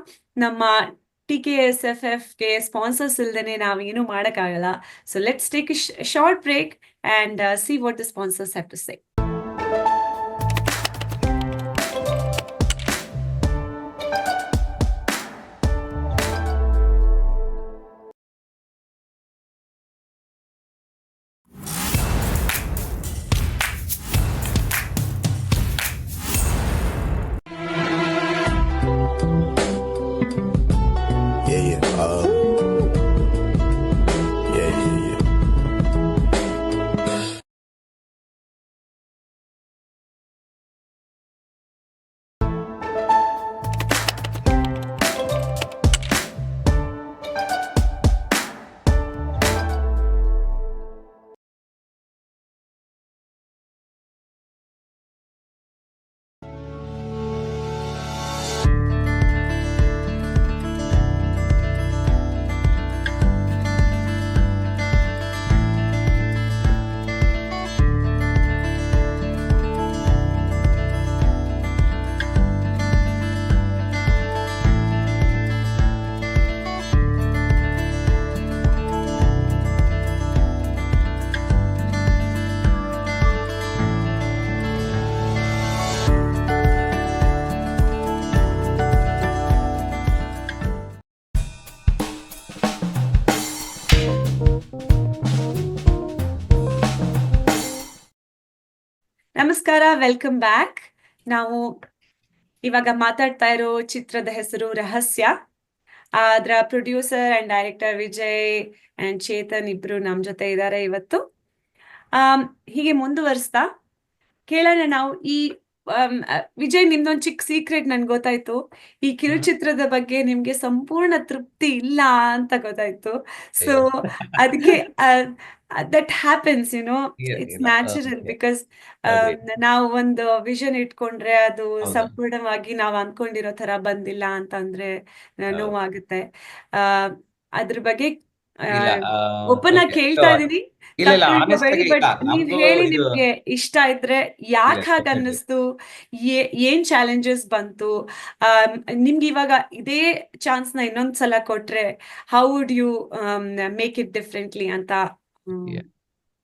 ನಮ್ಮ TKSFFಗೆ ಸ್ಪಾನ್ಸರ್ಸ್ ಇಲ್ದೇನೆ ನಾವೇನು ಮಾಡೋಕ್ಕಾಗಲ್ಲ. So let's take a short break and see what the sponsors have to say. ನಮಸ್ಕಾರ, ವೆಲ್ಕಮ್ ಬ್ಯಾಕ್. ನಾವು ಇವಾಗ ಮಾತಾಡ್ತಾ ಇರೋ ಚಿತ್ರದ ಹೆಸರು ರಹಸ್ಯ. ಅದರ producer and director Vijay and Chetan ಇಬ್ರು ನಮ್ ಜೊತೆ ಇದ್ದಾರೆ ಇವತ್ತು. ಹೀಗೆ ಮುಂದುವರಿಸ್ತಾ ಕೇಳೋಣ ನಾವು. ವಿಜಯ್, ನಿಮ್ದೊಂದು ಚಿಕ್ಕ ಸೀಕ್ರೆಟ್ ನನ್ಗೆ ಗೊತ್ತಾಯ್ತು. ಈ ಕಿರುಚಿತ್ರದ ಬಗ್ಗೆ ನಿಮ್ಗೆ ಸಂಪೂರ್ಣ ತೃಪ್ತಿ ಇಲ್ಲ ಅಂತ ಗೊತ್ತಾಯ್ತು. ಸೊ ಅದಕ್ಕೆ that happens, it's natural. Because ನಾವು ಒಂದು ವಿಷನ್ ಇಟ್ಕೊಂಡ್ರೆ ಅದು ಸಂಪೂರ್ಣವಾಗಿ ನಾವು ಅನ್ಕೊಂಡಿರೋ ತರ ಬಂದಿಲ್ಲ ಅಂತಂದ್ರೆ ನೋವಾಗುತ್ತೆ. ಅದ್ರ ಬಗ್ಗೆ ಓಪನ್ ಆಗಿ ಕೇಳ್ತಾ ಇದೀನಿ. ನೀವ್ ಹೇಳಿ, ನಿಮ್ಗೆ ಇಷ್ಟ ಇದ್ರೆ ಯಾಕೆ ಹಾಗೆ ಅನ್ನಿಸ್ತು, ಏನ್ ಚಾಲೆಂಜಸ್ ಬಂತು, ನಿಮ್ಗೆ ಇವಾಗ ಇದೇ ಚಾನ್ಸ್ ನ ಇನ್ನೊಂದ್ಸಲ ಕೊಟ್ರೆ how would you make it differently ಅಂತ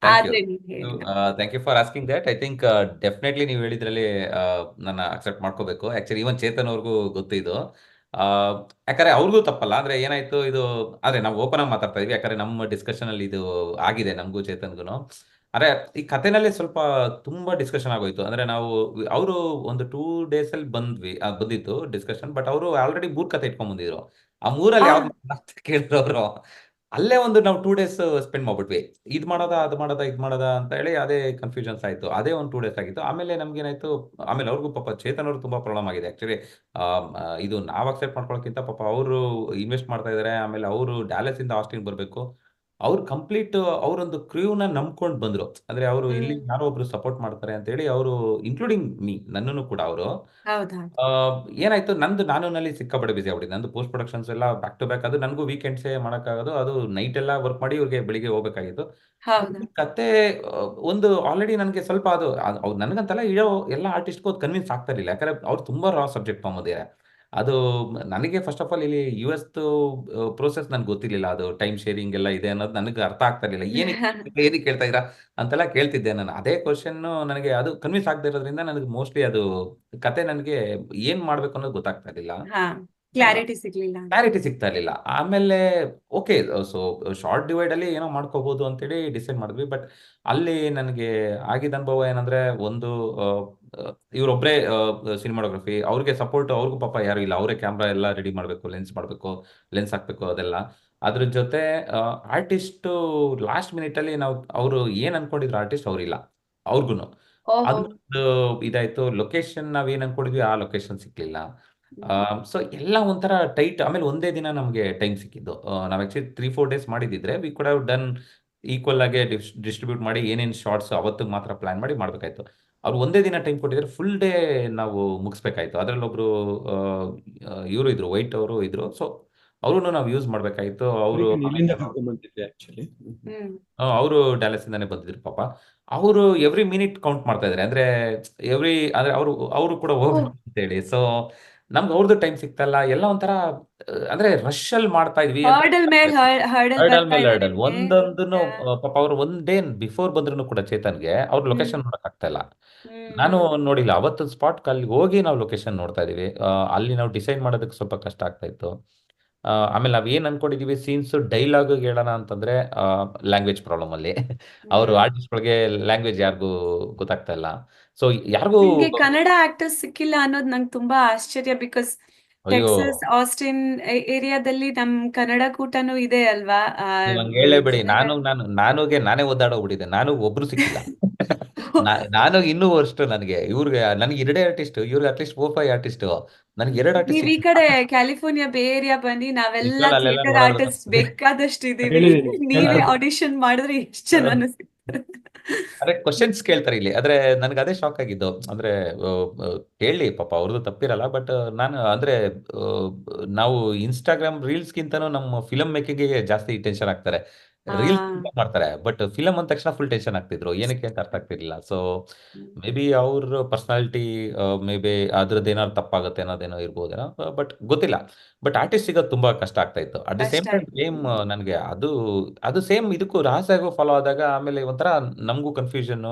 ಆದ್ರೆ ನೀವ್ ಹೇಳಿ. Thank you for asking that. I think definitely ನೀವು ಹೇಳಿದ್ರಲ್ಲಿ ನನ್ನ ಅಕ್ಸೆಪ್ಟ್ ಮಾಡ್ಕೋಬೇಕು. ಆಕ್ಚುಲಿ ಈವನ್ ಚೇತನ್ ಅವ್ರಿಗೂ ಗೊತ್ತು ಇದು. ಯಾಕಂದ್ರೆ ಅವ್ರಿಗೂ ತಪ್ಪಲ್ಲ. ಅಂದ್ರೆ ಏನಾಯ್ತು ಇದು, ಆದ್ರೆ ನಾವು ಓಪನ್ ಆಗಿ ಮಾತಾಡ್ತಾ ಇದೀವಿ. ಯಾಕಂದ್ರೆ ನಮ್ಮ ಡಿಸ್ಕಷನ್ ಅಲ್ಲಿ ಇದು ಆಗಿದೆ, ನಮಗೂ ಚೇತನ್ಗೂ. ಅಂದ್ರೆ ಈ ಕಥೆನಲ್ಲಿ ಸ್ವಲ್ಪ ತುಂಬಾ ಡಿಸ್ಕಷನ್ ಆಗೋಯ್ತು. ಅಂದ್ರೆ ನಾವು ಅವರು ಒಂದು 2 days ಅಲ್ಲಿ ಬಂದಿತ್ತು ಡಿಸ್ಕಷನ್. ಬಟ್ ಅವರು ಆಲ್ರೆಡಿ 3 ಕತೆ ಇಟ್ಕೊಂಡ್ ಬಂದಿದ್ರು. ಆ 3ಅಲ್ಲಿ ಯಾವ್ದು ಕೇಳಿದ್ರು ಅವರು. ಅಲ್ಲೇ ಒಂದು ನಾವು 2 days ಸ್ಪೆಂಡ್ ಮಾಡ್ಬಿಟ್ವಿ. ಇದ್ ಮಾಡೋದ ಅಂತ ಹೇಳಿ ಅದೇ ಕನ್ಫ್ಯೂಷನ್ಸ್ ಆಯ್ತು. ಅದೇ ಒಂದು 2 days ಆಗಿತ್ತು. ಆಮೇಲೆ ನಮ್ಗೇನಾಯ್ತು, ಆಮೇಲೆ ಅವ್ರಿಗೂ ಪಾಪ ಚೇತನ್ ಅವ್ರಿಗೆ ತುಂಬಾ ಪ್ರಾಬ್ಲಮ್ ಆಗಿದೆ. ಆಕ್ಚುಲಿ ಇದು ನಾವ್ ಅಕ್ಸೆಪ್ಟ್ ಮಾಡ್ಕೊಳಕ್ಕಿಂತ ಪಾಪ ಅವರು ಇನ್ವೆಸ್ಟ್ ಮಾಡ್ತಾ ಇದಾರೆ. ಆಮೇಲೆ ಅವರು ಡ್ಯಾಲಸ್ ಇಂದ ಆಸ್ಟಿನ್ ಬರ್ಬೇಕು. ಅವ್ರು ಕಂಪ್ಲೀಟ್ ಅವರೊಂದು ಕ್ರೂನ ನಂಬ್ಕೊಂಡು ಬಂದ್ರು. ಅಂದ್ರೆ ಅವರು ಇಲ್ಲಿ ಯಾರೋ ಒಬ್ರು ಸಪೋರ್ಟ್ ಮಾಡ್ತಾರೆ ಅಂತ ಹೇಳಿ ಅವರು, ಇನ್ಕ್ಲೂಡಿಂಗ್ ಮೀ, ನನ್ನನ್ನು ಕೂಡ ಅವರು. ಏನಾಯ್ತು, ನಾನಲ್ಲಿ ಸಿಕ್ಕಾಪಟ್ಟೆ ಬಿಸಿ ಆಗ್ಬಿಟ್ಟಿದೆ. ನಂದು ಪೋಸ್ಟ್ ಪ್ರೊಡಕ್ಷನ್ಸ್ ಎಲ್ಲ ಬ್ಯಾಕ್ ಟು ಬ್ಯಾಕ್. ಅದು ನನಗೂ ವೀಕೆಂಡ್ಸೇ ಮಾಡೋಕ್ಕಾಗೋದು. ಅದು ನೈಟ್ ಎಲ್ಲ ವರ್ಕ್ ಮಾಡಿ ಇವ್ರಿಗೆ ಬೆಳಿಗ್ಗೆ ಹೋಗ್ಬೇಕಾಗಿತ್ತು. ಕತೆ ಒಂದು ಆಲ್ರೆಡಿ ನನಗೆ ಸ್ವಲ್ಪ ಅದು ಅವ್ರು ನನಗಂತಲ್ಲ, ಇಡೋ ಎಲ್ಲ ಆರ್ಟಿಸ್ಟ್ಗೂ ಅದು ಕನ್ವಿನ್ಸ್ ಆಗ್ತಾ ಇರಲಿಲ್ಲ. ಯಾಕಂದ್ರೆ ಅವ್ರು ತುಂಬಾ ರಾ ಸಬ್ಜೆಕ್ಟ್ ತಗೊಂಡಿದ್ದಾರೆ. ಅದು ನನಗೆ ಫಸ್ಟ್ ಆಫ್ ಆಲ್ ಇಲ್ಲಿ US ಪ್ರೋಸೆಸ್ ನನ್ಗೆ ಗೊತ್ತಿರ್ಲಿಲ್ಲ. ಅದು ಟೈಮ್ ಶೇರಿಂಗ್ ಎಲ್ಲ ಇದೆ ಅನ್ನೋದು ನನಗೆ ಅರ್ಥ ಆಗ್ತಾ ಇರಲಿಲ್ಲ. ಏನಕ್ಕೆ ಕೇಳ್ತಾ ಇದ್ದೀರಾ ಅಂತೆಲ್ಲ ಕೇಳ್ತಿದ್ದೆ ನಾನು. ಅದೇ ಕ್ವಶನ್ ನನಗೆ ಅದು ಕನ್ವಿನ್ಸ್ ಆಗದೆ ಇರೋದ್ರಿಂದ ನನಗೆ ಮೋಸ್ಟ್ಲಿ ಅದು ಕತೆ ನನಗೆ ಏನ್ ಮಾಡ್ಬೇಕು ಅನ್ನೋದು ಗೊತ್ತಾಗ್ತಾ ಇರಲಿಲ್ಲ. ಕ್ಲಾರಿಟಿ ಸಿಗ್ಲಿಲ್ಲ ಅಂತ. ಕ್ಲಾರಿಟಿ ಸಿಗ್ತಾ ಇರಲಿಲ್ಲ. ಆಮೇಲೆ ಓಕೆ, ಸೊ ಶಾರ್ಟ್ ಡಿವೈಡ್ ಅಲ್ಲಿ ಏನೋ ಮಾಡ್ಕೋಬಹುದು ಅಂತೇಳಿ ಡಿಸೈಡ್ ಮಾಡಿದ್ವಿ. ಬಟ್ ಅಲ್ಲಿ ನನಗೆ ಆಗಿದ್ದ ಅನುಭವ ಏನಂದ್ರೆ, ಒಂದು ಇವರೊಬ್ಬರೇ ಸಿನಿಮಾಟೋಗ್ರಫಿ, ಅವ್ರಿಗೆ ಸಪೋರ್ಟ್ ಅವ್ರಿಗೂ ಪಾಪ ಯಾರು ಇಲ್ಲ. ಅವರೇ ಕ್ಯಾಮ್ರಾ ಎಲ್ಲ ರೆಡಿ ಮಾಡಬೇಕು, ಲೆನ್ಸ್ ಮಾಡಬೇಕು, ಲೆನ್ಸ್ ಹಾಕ್ಬೇಕು, ಅದೆಲ್ಲ. ಅದ್ರ ಜೊತೆ ಆರ್ಟಿಸ್ಟ್ ಲಾಸ್ಟ್ ಮಿನಿಟ್ ಅಲ್ಲಿ ನಾವು ಅವರು ಏನ್ ಅನ್ಕೊಂಡಿದ್ರು ಆರ್ಟಿಸ್ಟ್ ಅವ್ರಿಲ್ಲ ಅವ್ರಿಗೂ. ಓಹೋ. ಅದೊಂದು ಇದಾಯ್ತು. ಲೊಕೇಶನ್ ನಾವೇನ್ ಅನ್ಕೊಂಡಿದ್ವಿ ಆ ಲೊಕೇಶನ್ ಸಿಕ್ಲಿಲ್ಲ. ಸೊ ಎಲ್ಲ ಒಂಥರ ಟೈಟ್. ಆಮೇಲೆ ಒಂದೇ ದಿನ ನಮಗೆ ಟೈಮ್ ಸಿಕ್ಕಿದ್ದು. ನಾವು ಆಕ್ಚುಲಿ 3-4 ಡೇಸ್ ಮಾಡಿದಿದ್ರೆ we could have done equal ಆಗಿ ಡಿಸ್ಟ್ರಿಬ್ಯೂಟ್ ಮಾಡಿ ಏನೇನು ಶಾರ್ಟ್ಸ್ ಅವತ್ತಿಗೆ ಮಾತ್ರ ಪ್ಲಾನ್ ಮಾಡಿ ಮಾಡಬೇಕಾಯ್ತು. ಅವ್ರು ಒಂದೇ ದಿನ ಟೈಮ್ ಕೊಟ್ಟಿದ್ರೆ ಫುಲ್ ಡೇ ನಾವು ಮುಗಿಸ್ಬೇಕಾಯ್ತು. ಅದರಲ್ಲಿ ಒಬ್ರು ಇವರು ಇದ್ರು, ವೈಟ್ ಅವರು ಇದ್ರು. ಸೊ ಅವ್ರನ್ನು ನಾವು ಯೂಸ್ ಮಾಡಬೇಕಾಯ್ತು. ಅವರು ಇಲ್ಲಿಂದ ಕರ್ಕೊಂಡ್ಬಂದಿದ್ದೆ ಆಕ್ಚುಲಿ. ಹ್ಮ್. ಅವರು ಡ್ಯಾಲಸ್ ಇಂದಾನೆ ಬಂದಿದ್ರು ಪಾಪ. ಅವರು ಎವ್ರಿ ಮಿನಿಟ್ ಕೌಂಟ್ ಮಾಡ್ತಾ ಇದ್ದಾರೆ. ಅಂದ್ರೆ ಅಂದ್ರೆ ಅವರು ಕೂಡ ಹೋಗ್ಬೇಕು ಅಂತೇಳಿ. ಸೊ ನಮ್ಗೆ ಅವ್ರದ್ದು ಟೈಮ್ ಸಿಗ್ತಲ್ಲ. ಎಲ್ಲ ಒಂಥರ ಅಂದ್ರೆ ರಶ್ ಅಲ್ಲಿ ಮಾಡ್ತಾ ಇದ್ವಿ ಅಂತ. ಹರ್ಡಲ್ ಮೇಲೆ ಹರ್ಡಲ್ ಹರ್ಡಲ್ ಬರ್ತಾ ಮೇಲೆ ಇದೆ ಹರ್ಡಲ್ ನಿಮ್ಗೆ. ಒಂದೊಂದನ್ನು ಪಾಪ ಅವ್ರು ಒನ್ ಡೇ ಬಿಫೋರ್ ಬಂದ್ರು ಕೂಡ ಚೇತನ್ಗೆ ಅವ್ರ ಲೊಕೇಶನ್ ನೋಡಕ್ ಆಗ್ತಾ ಇಲ್ಲ. ನಾನು ನೋಡಿಲ್ಲ ಅವತ್ತು ಸ್ಪಾಟ್ ಅಲ್ಲಿ ಹೋಗಿ ನಾವು ಲೊಕೇಶನ್ ನೋಡ್ತಾ ಇದೀವಿ. ಅಲ್ಲಿ ನಾವು ಡಿಸೈಡ್ ಮಾಡೋದಕ್ಕೆ ಸ್ವಲ್ಪ ಕಷ್ಟ ಆಗ್ತಾ ಇತ್ತು. ಆಮೇಲೆ ನಾವ್ ಏನ್ ಅನ್ಕೊಂಡಿದೀವಿ, ಸೀನ್ಸ್ ಡೈಲಾಗ್ ಹೇಳೋಣ ಅಂತಂದ್ರೆ ಲ್ಯಾಂಗ್ವೇಜ್ ಪ್ರಾಬ್ಲಮ್ ಅಲ್ಲಿ ಅವರು ಆರ್ಟಿಸ್ಟ್ಗಳಿಗೆ ಲ್ಯಾಂಗ್ವೇಜ್ ಯಾರಿಗೂ ಗೊತ್ತಾಗ್ತಾ ಇಲ್ಲ. ಸೊ ಯಾರಿಗೂ ನಿಮ್ಗೆ ಕನ್ನಡ ಆಕ್ಟರ್ಸ್ ಸಿಕ್ಕಿಲ್ಲ ಅನ್ನೋದು ನಂಗೆ ತುಂಬಾ ಆಶ್ಚರ್ಯ. ಬಿಕಾಸ್ ಅಯ್ಯೋ, ಟೆಕ್ಸಸ್ ಆಸ್ಟಿನ್ ಏರಿಯಾದಲ್ಲಿ ನಮ್ ಕನ್ನಡ ಕೂಟನೂ ಇದೆ ಅಲ್ವಾ. ನೀವ್ ಹಂಗ್ ಹೇಳಬೇಡಿ. ಜನ ನಾನೇ ಒದ್ದಾಡೋಗ್ಬಿಟ್ಟಿದೆ. ನಾನು ಒಬ್ರು ಸಿಕ್ಕಿಲ್ಲ. ನಾನು ಇನ್ನೂ ಅಷ್ಟು ನನಗೆ ನನಗೆ 2 ಆರ್ಟಿಸ್ಟ್, ಇವ್ರಿಗೆ ಅಟ್ಲೀಸ್ಟ್ 4-5 ಆರ್ಟಿಸ್ಟ್. ನನಗೆ 2 ಆರ್ಟಿಸ್ಟ್ ನೀವ್ ಈ ಕಡೆ ಕ್ಯಾಲಿಫೋರ್ನಿಯಾ ಬೇ ಏರಿಯಾ ಬನ್ನಿ, ನಾವೆಲ್ಲ ನಿಜವಾಗ್ಲೂ ಅಲ್ಲೆಲ್ಲ ಥಿಯೇಟರ್ ನೋಡೋಣ. ಆರ್ಟಿಸ್ಟ್ ಬೇಕಾದಷ್ಟು ಇದೀವಿ. ಹೇಳಿದೀನಿ. ನೀವೇ ಆಡಿಷನ್ ಮಾಡಿದ್ರೆ ಎಷ್ಟು ಜನನು ಸಿಗ್ತಾರೆ. ಅದೇ ಕ್ವಶನ್ಸ್ ಕೇಳ್ತಾರೆ ಇಲ್ಲಿ. ಆದ್ರೆ ನನಗೆ ಅದೇ ಶಾಕ್ ಆಗಿದ್ದು. ಅಂದ್ರೆ ಕೇಳಿ ಪಾಪ ಅವ್ರದ್ದು ತಪ್ಪಿರಲ್ಲ. ಬಟ್ ನಾನು ಅಂದ್ರೆ ಆ, ನಾವು ಇನ್ಸ್ಟಾಗ್ರಾಮ್ ರೀಲ್ಸ್ ಗಿಂತನೂ ನಮ್ಮ ಫಿಲಮ್ ಮೇಕಿಂಗ್ ಜಾಸ್ತಿ ಟೆನ್ಷನ್ ಆಗ್ತಾರೆ. ರೀಲ್ಸ್ ಮಾಡ್ತಾರೆ, ಬಟ್ ಫಿಲಮ್ ಅಂದ ತಕ್ಷಣ ಫುಲ್ ಟೆನ್ಷನ್ ಆಗ್ತಿದ್ರು. ಏನಕ್ಕೆ ಅಂತ ಅರ್ಥ ಆಗ್ತಿರ್ಲಿಲ್ಲ. ಸೊ ಮೇ ಬಿ ಅವ್ರ ಪರ್ಸನಾಲಿಟಿ, ಮೇ ಬಿ ಅದ್ರದ್ದು ಏನಾದ್ರು ತಪ್ಪಾಗುತ್ತೆ ಅನ್ನೋದೇನೋ ಇರ್ಬೋದೇನೋ. ಬಟ್ ಗೊತ್ತಿಲ್ಲ. ಬಟ್ ಆರ್ಟಿಸ್ಟ್ ಸಿಗೋದು ತುಂಬಾ ಕಷ್ಟ ಆಗ್ತಾ ಇತ್ತು. ಅಟ್ ದಿ ಸೇಮ್ ಕಷ್ಟ ಟೈಮ್ ಆಯ್ತು. ಸೇಮ್ ನನಗೆ ಅದು ಸೇಮ್ ಇದಕ್ಕೂ ರಹಸ್ಯಗೂ ಫಾಲೋ ಆದಾಗ ಆಮೇಲೆ ಒಂಥರ ನಮಗೂ ಕನ್ಫ್ಯೂಷನ್.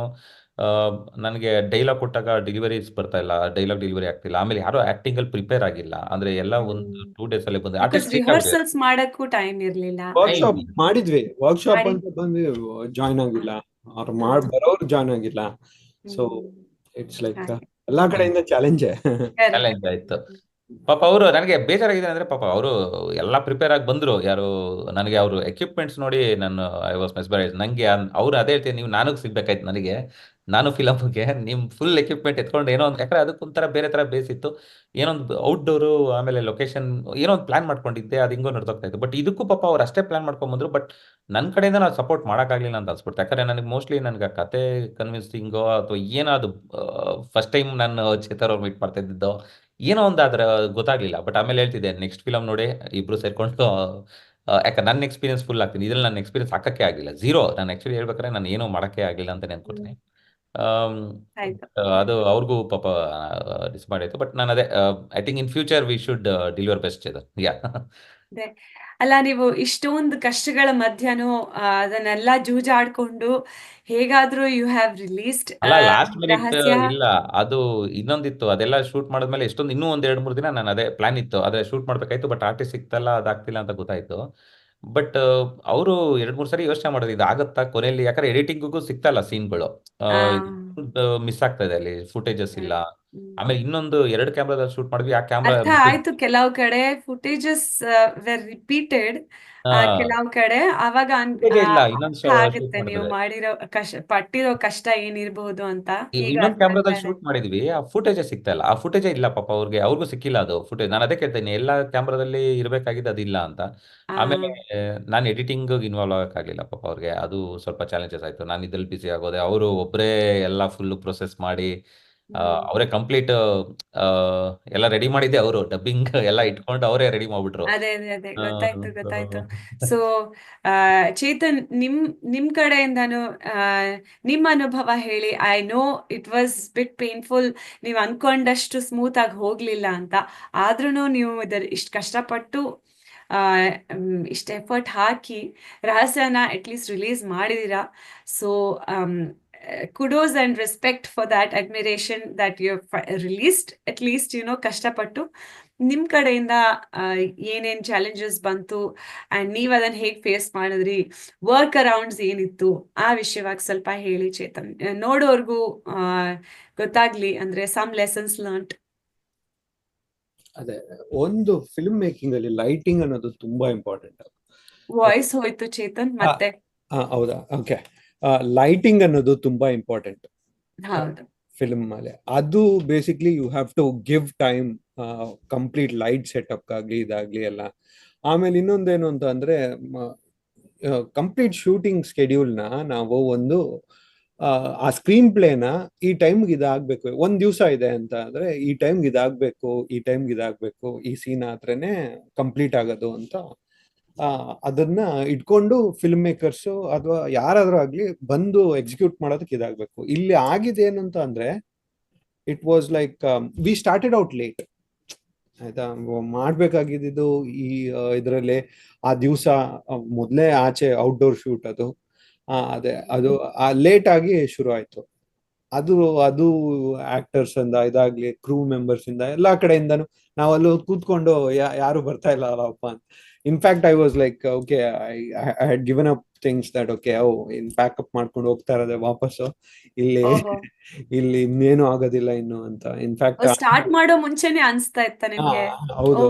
ನನಗೆ ಡೈಲಾಗ್ ಕೊಟ್ಟಾಗ ಡೆಲಿವರೀಸ್ ಬರ್ತಾ ಇಲ್ಲ, ಡೈಲಾಗ್ ಡೆಲಿವರಿ ಆಗ್ತಿಲ್ಲ. ಆಮೇಲೆ ಯಾರೋ ಆಕ್ಟಿಂಗ್ ಅಲ್ಲಿ ಪ್ರಿಪೇರ್ ಆಗಿಲ್ಲ. ಅಂದ್ರೆ ಎಲ್ಲ ಒಂದು 2 ಡೇಸ್ ಅಲ್ಲಿ ಬಂದ ಬಿಕಾಸ್ ಆರ್ಟಿಸ್ಟ್ ಚೇಂಜ್ ಆಗ್ಬಿಟ್ಟಿದೆ. ರಿಹರ್ಸಲ್ಸ್ ಮಾಡಕ್ಕೂ ಟೈಮ್ ಇರ್ಲಿಲ್ಲ. ವರ್ಕ್ಶಾಪ್ ಮಾಡಿದ್ವಿ. ವರ್ಕ್ಶಾಪ್ ಮಾಡಿ ಅಂತ ಬಂದು ಜಾಯ್ನ್ ಆಗಿಲ್ಲ. ಅವ್ರು ಹಾ. ಬರೋರು ಜಾಯ್ನ್ ಆಗಿಲ್ಲ. ಸೊ ಇಟ್ಸ್ ಲೈಕ್ ಹಾಗೆ. ಎಲ್ಲಾ ಕಡೆಯಿಂದ ಚಾಲೆಂಜೇ. Correct. ಚಾಲೆಂಜ್ ಆಯ್ತು. ಪಾಪ ಅವರು ನನಗೆ ಬೇಜಾರಾಗಿದೆ ಅಂದ್ರೆ, ಪಾಪ ಅವರು ಎಲ್ಲ ಪ್ರಿಪೇರ್ ಆಗಿ ಬಂದ್ರು. ಯಾರು ನನಗೆ ಅವರು ಎಕ್ವಿಪ್ಮೆಂಟ್ಸ್ ನೋಡಿ ನಾನು ಐ ವಾಸ್ ಮೆಸ್ಮರೈಸ್. ನಂಗೆ ಅವ್ರು ಅದೇ ಹೇಳ್ತೀನಿ, ನೀವು ನನಗೆ ಸಿಗ್ಬೇಕಾಯ್ತು. ನಾನು ಫಿಲಮ್ಗೆ ನಿಮ್ ಫುಲ್ ಎಕ್ವಿಪ್ಮೆಂಟ್ ಎತ್ಕೊಂಡು ಏನೋ ಒಂದು, ಯಾಕಂದ್ರೆ ಅದಕ್ಕೊಂಥರ ಬೇರೆ ತರ ಬೇಸ್ ಇತ್ತು. ಏನೊಂದು ಔಟ್ಡೋರು, ಆಮೇಲೆ ಲೊಕೇಶನ್ ಏನೋ ಒಂದು ಪ್ಲಾನ್ ಮಾಡ್ಕೊಂಡಿದ್ದೆ. ಅದು ಹಿಂಗೋ ನಡೆದೋಗ್ತಾ ಇತ್ತು. ಬಟ್ ಇದಕ್ಕೂ ಪಾಪ ಅವ್ರು ಅಷ್ಟೇ ಪ್ಲಾನ್ ಮಾಡ್ಕೊಂಡ್ ಬಂದ್ರು. ಬಟ್ ನನ್ನ ಕಡೆಯಿಂದ ನಾನು ಸಪೋರ್ಟ್ ಮಾಡೋಕ್ಕಾಗಲಿಲ್ಲ ಅಂತ ಅನ್ಸ್ಬಿಡ್ತು. ಯಾಕಂದ್ರೆ ನನಗೆ ಮೋಸ್ಟ್ಲಿ ನನಗೆ ಕತೆ ಕನ್ವಿನ್ಸಿಂಗೋ ಅಥವಾ ಏನೋ ಅದು ಫಸ್ಟ್ ಟೈಮ್ ನಾನು ಚೇತರ್ ಅವ್ರು ಮೀಟ್ ಮಾಡ್ತಾ ಇದ್ದಿದ್ದು ಏನೋ ಒಂದು ಅದ್ರ ಗೊತ್ತಾಗ್ಲಿಲ್ಲ. ಬಟ್ ಆಮೇಲೆ ಹೇಳ್ತಿದ್ದೆ, ನೆಕ್ಸ್ಟ್ ಫಿಲಮ್ ನೋಡಿ ಇಬ್ರು ಸೇರ್ಕೊಂಡು ಯಾಕಂದ್ರೆ ನನ್ನ ಎಕ್ಸ್ಪೀರಿಯನ್ಸ್ ಫುಲ್ ಆಗ್ತೀನಿ. ಇದ್ರಲ್ಲಿ ನನ್ನ ಎಕ್ಸ್ಪೀರಿಯನ್ಸ್ ಹಾಕಕ್ಕೆ ಆಗಿಲ್ಲ, ಝೀರೋ. ನಾನು ಆಕ್ಚುಲಿ ಹೇಳ್ಬೇಕಾದ್ರೆ ನಾನು ಏನೋ ಮಾಡಕ್ಕೆ ಆಗಿಲ್ಲ ಅಂತಾನೆ ಅನ್ಕೊತೀನಿ. ಆಯ್ತು. ಅದು ಅವ್ರಿಗೂ ಪಾಪ ಡಿಸಪಾಯಿಂಟ್ ಆಯ್ತು. ಬಟ್ ನಾನು ಅದೇ I think in future we should deliver best Chetan. Yeah ಅದೇ. ಅಲ್ಲ, ನೀವು ಇಷ್ಟೊಂದು ಕಷ್ಟಗಳ ಮಧ್ಯನೂ ಅದನ್ನೆಲ್ಲ ಜೂಜಾಡ್ಕೊಂಡು ಹೇಗಾದ್ರೂ ಯು ಹ್ಯಾವ್ ರಿಲೀಸ್ಡ್ ಅಲ್ಲ, ಲಾಸ್ಟ್ ಮಿನಿಟ್ ರಹಸ್ಯ. ಇಲ್ಲ, ಅದು ಇನ್ನೊಂದಿತ್ತು. ಅದೆಲ್ಲ ಶೂಟ್ ಮಾಡಿದ್ಮೇಲೆ ಎಷ್ಟೊಂದು ಇನ್ನೂ ಒಂದ್ 2-3 ದಿನ ನಾನು ಅದೇ ಪ್ಲಾನ್ ಇತ್ತು, ಅದೇ ಶೂಟ್ ಮಾಡ್ಬೇಕಾಯ್ತು. ಬಟ್ ಆರ್ಟಿಸ್ಟ್ ಸಿಕ್ತಲ್ಲ, ಅದಾಗ್ತಿಲ್ಲ ಅಂತ ಗೊತ್ತಾಯ್ತು. ಬಟ್ ಅವರು 2-3 ಸರಿ ಯೋಚನೆ ಮಾಡೋದು, ಇದು ಆಗತ್ತಾ ಕೊನೆಯಲ್ಲಿ. ಯಾಕಂದ್ರೆ ಎಡಿಟಿಂಗಿಗೂ ಸಿಗ್ತಲ್ಲ ಸೀನ್ಗಳು, ಆ, ಮಿಸ್ ಆಗ್ತಾ ಇದೆ, ಅಲ್ಲಿ ಫುಟೇಜಸ್ ಇಲ್ಲ. ಹ್ಮ್. ಆಮೇಲೆ ಇನ್ನೊಂದು 2 ಕ್ಯಾಮ್ರಾದಲ್ಲಿ ಶೂಟ್ ಮಾಡಿದ್ವಿ. ಆ ಕ್ಯಾಮ್ರಾ ಅರ್ಥ ಆಯ್ತು. ಕೆಲವು ಕಡೆ ಫುಟೇಜಸ್ ವೆರ್ ರಿಪೀಟೆಡ್, ಕೆಲವು ಕಡೆ ಅವಾಗ ಇಲ್ಲ, ಇನ್ನೊಂದು ಅರ್ಥ ಶೂಟ್ ಆಗುತ್ತೆ ನೀವು ಮಾಡಿದ್ರೆ ಮಾಡಿರೋ ಪಟ್ಟಿರೋ ಕಷ್ಟ ಏನಿರ್ಬಹುದು ಅಂತ. ಈಗ ಇನ್ನೊಂದು ಅರ್ಥ ಆಗ್ತಾ ಕ್ಯಾಮ್ರಾದಲ್ಲಿ ಇದೆ. ಶೂಟ್ ಮಾಡಿದ್ವಿ. ಆ ಫುಟೇಜೇ ಸಿಗ್ತಾ ಇಲ್ಲ. ಆ ಫುಟೇಜೇ ಇಲ್ಲ ಪಾಪ ಅವ್ರಿಗೂ ಸಿಕ್ಕಿಲ್ಲ ಅದು ಫುಟೇಜ್. ನಾನು ಅದೇ ಕೇಳ್ತೇನೆ, ಎಲ್ಲ ಕ್ಯಾಮ್ರಾದಲ್ಲಿ ಇರಬೇಕಾಗಿದ್ದು ಅದಿಲ್ಲ ಅಂತ. ಆ, ಆಮೇಲೆ ನಾನು ಎಡಿಟಿಂಗ್ ಇನ್ವಾಲ್ವ್ ಆಗಕ್ಕಾಗಲಿಲ್ಲ ಪಾಪ ಅವ್ರಿಗೆ. ಅದು ಸ್ವಲ್ಪ ಚಾಲೆಂಜಸ್ ಆಯ್ತು. ನಾನು ಇದ್ರಲ್ಲಿ ಬಿಸಿ ಆಗೋದೆ. ಅವರು ಒಬ್ಬರೇ ಎಲ್ಲ ಫುಲ್ ಪ್ರೊಸೆಸ್ ಮಾಡಿ ಅವರೇ ಕಂಪ್ಲೀಟ್ ಎಲ್ಲ ರೆಡಿ ಮಾಡಿದ್ದೆ. ಅವರು ಡಬ್ಬಿಂಗ್ ಎಲ್ಲ ಇಟ್ಕೊಂಡು ಅವರೇ ರೆಡಿ ಮಾಡ್ಬಿಟ್ರು. ಅದೇ ಅದೇ ಅದೇ ಗೊತ್ತಾಯ್ತು. ಸೊ ಚೇತನ್, ನಿಮ್ ಕಡೆಯಿಂದಾನು ನಿಮ್ಮ ಅನುಭವ ಹೇಳಿ. I know it was bit painful. ನೀವು ಅನ್ಕೊಂಡಷ್ಟು ಸ್ಮೂತ್ ಆಗಿ ಹೋಗ್ಲಿಲ್ಲ ಅಂತ. ಆದ್ರೂ ನೀವು ಇಷ್ಟು ಕಷ್ಟಪಟ್ಟು ಇಷ್ಟು ಎಫರ್ಟ್ ಹಾಕಿ ರಹಸ್ಯನ ಅಟ್ಲೀಸ್ಟ್ ರಿಲೀಸ್ ಮಾಡಿದೀರಾ. So kudos and respect for that, admiration that you've released at least, ಕಷ್ಟಪಟ್ಟು. ನಿಮ್ ಕಡೆಯಿಂದ ಏನೇನ್ ಚಾಲೆಂಜಸ್ ಬಂತು ಅಂಡ್ ನೀವ್ ಅದನ್ನ ಹೇಗ್ ಫೇಸ್ ಮಾಡಿದ್ರಿ, ವರ್ಕ್ ಅರೌಂಡ್ಸ್ ಏನಿತ್ತು, ಆ ವಿಷಯವಾಗಿ ಸ್ವಲ್ಪ ಹೇಳಿ ಚೇತನ್, ನೋಡೋರ್ಗು ಗೊತ್ತಾಗ್ಲಿ, ಅಂದ್ರೆ ಸಮ್ ಲೆಸನ್ಸ್ ಲರ್ನ್ಡ್. ಅದೇ, ಒಂದು ಫಿಲ್ಮ್ ಮೇಕಿಂಗ್ ಅಲ್ಲಿ ಲೈಟಿಂಗ್ ಅನ್ನೋದು ತುಂಬಾ ಇಂಪಾರ್ಟೆಂಟ್. ವಾಯ್ಸ್ ಹೋಯ್ತು ಚೇತನ್ ಮತ್ತೆ. ಹೌದಾ, ಓಕೆ. ಲೈಟಿಂಗ್ ಅನ್ನೋದು ತುಂಬಾ ಇಂಪಾರ್ಟೆಂಟ್ ಹೌದು. ಫಿಲ್ಮ್ ಮೇಲೆ. ಅದು basically you have to give time, complete light setup ಆಗ್ಲಿ ಇದಾಗ್ಲಿ ಎಲ್ಲ. ಆಮೇಲೆ ಇನ್ನೊಂದೇನು ಅಂತ ಅಂದ್ರೆ, ಕಂಪ್ಲೀಟ್ ಶೂಟಿಂಗ್ ಸ್ಕೆಡ್ಯೂಲ್ನ ನಾವು ಒಂದು ಆ ಸ್ಕ್ರೀನ್ ಪ್ಲೇನ ಈ ಟೈಮ್ಗೆ ಇದಾಗಬೇಕು, ಒಂದ್ ದಿವಸ ಇದೆ ಅಂತ ಅಂದ್ರೆ ಈ ಟೈಮ್ಗೆ ಇದಾಗಬೇಕು, ಈ ಟೈಮ್ಗೆ ಇದಾಗಬೇಕು, ಈ ಸೀನ್ ಆದ್ರೇನೆ ಕಂಪ್ಲೀಟ್ ಆಗೋದು ಅಂತ ಅದನ್ನ ಇಟ್ಕೊಂಡು ಫಿಲ್ಮ್ ಮೇಕರ್ಸ್ ಅಥವಾ ಯಾರಾದ್ರೂ ಆಗ್ಲಿ ಬಂದು ಎಕ್ಸಿಕ್ಯೂಟ್ ಮಾಡೋದಕ್ಕೆ ಇದಾಗಬೇಕು. ಇಲ್ಲಿ ಆಗಿದೆ ಏನು ಅಂತ ಅಂದ್ರೆ, it was like we started out late. ಆಯ್ತಾ, ಮಾಡ್ಬೇಕಾಗಿದ್ದು ಈ ಇದರಲ್ಲಿ ಆ ದಿವಸ ಮೊದಲೇ ಆಚೆ ಔಟ್ಡೋರ್ ಶೂಟ್ ಅದು. ಅದೇ ಅದು ಲೇಟ್ ಆಗಿ ಶುರು ಆಯ್ತು. ಅದು ಅದು ಆಕ್ಟರ್ಸ್ ಇಂದ ಇದಾಗ್ಲಿ, ಕ್ರೂ ಮೆಂಬರ್ಸ್ ಇಂದ ಎಲ್ಲಾ ಕಡೆಯಿಂದನು ನಾವಲ್ಲಿ ಕೂತ್ಕೊಂಡು ಯಾರು ಬರ್ತಾ ಇಲ್ಲ ಅಲ್ಲಪ್ಪ ಅಂತ. In fact I was like okay, I had given up things that okay, in pack up ಮಾಡ್ಕೊಂಡು ಹೋಗ್ತಾ ಇರೋದೆ ವಾಪಸ್ಸು, ಇಲ್ಲಿ ಇಲ್ಲಿ ಇನ್ನೇನು ಆಗೋದಿಲ್ಲ ಇನ್ನು ಅಂತ. ಇನ್ಫ್ಯಾಕ್ಟ್ ಸ್ಟಾರ್ಟ್ ಮಾಡೋ ಮುಂಚೆನೆ ಅನ್ಸ್ತಾ ಇತ್ತ ನಿಮ್ಗೆ? ಹೌದು.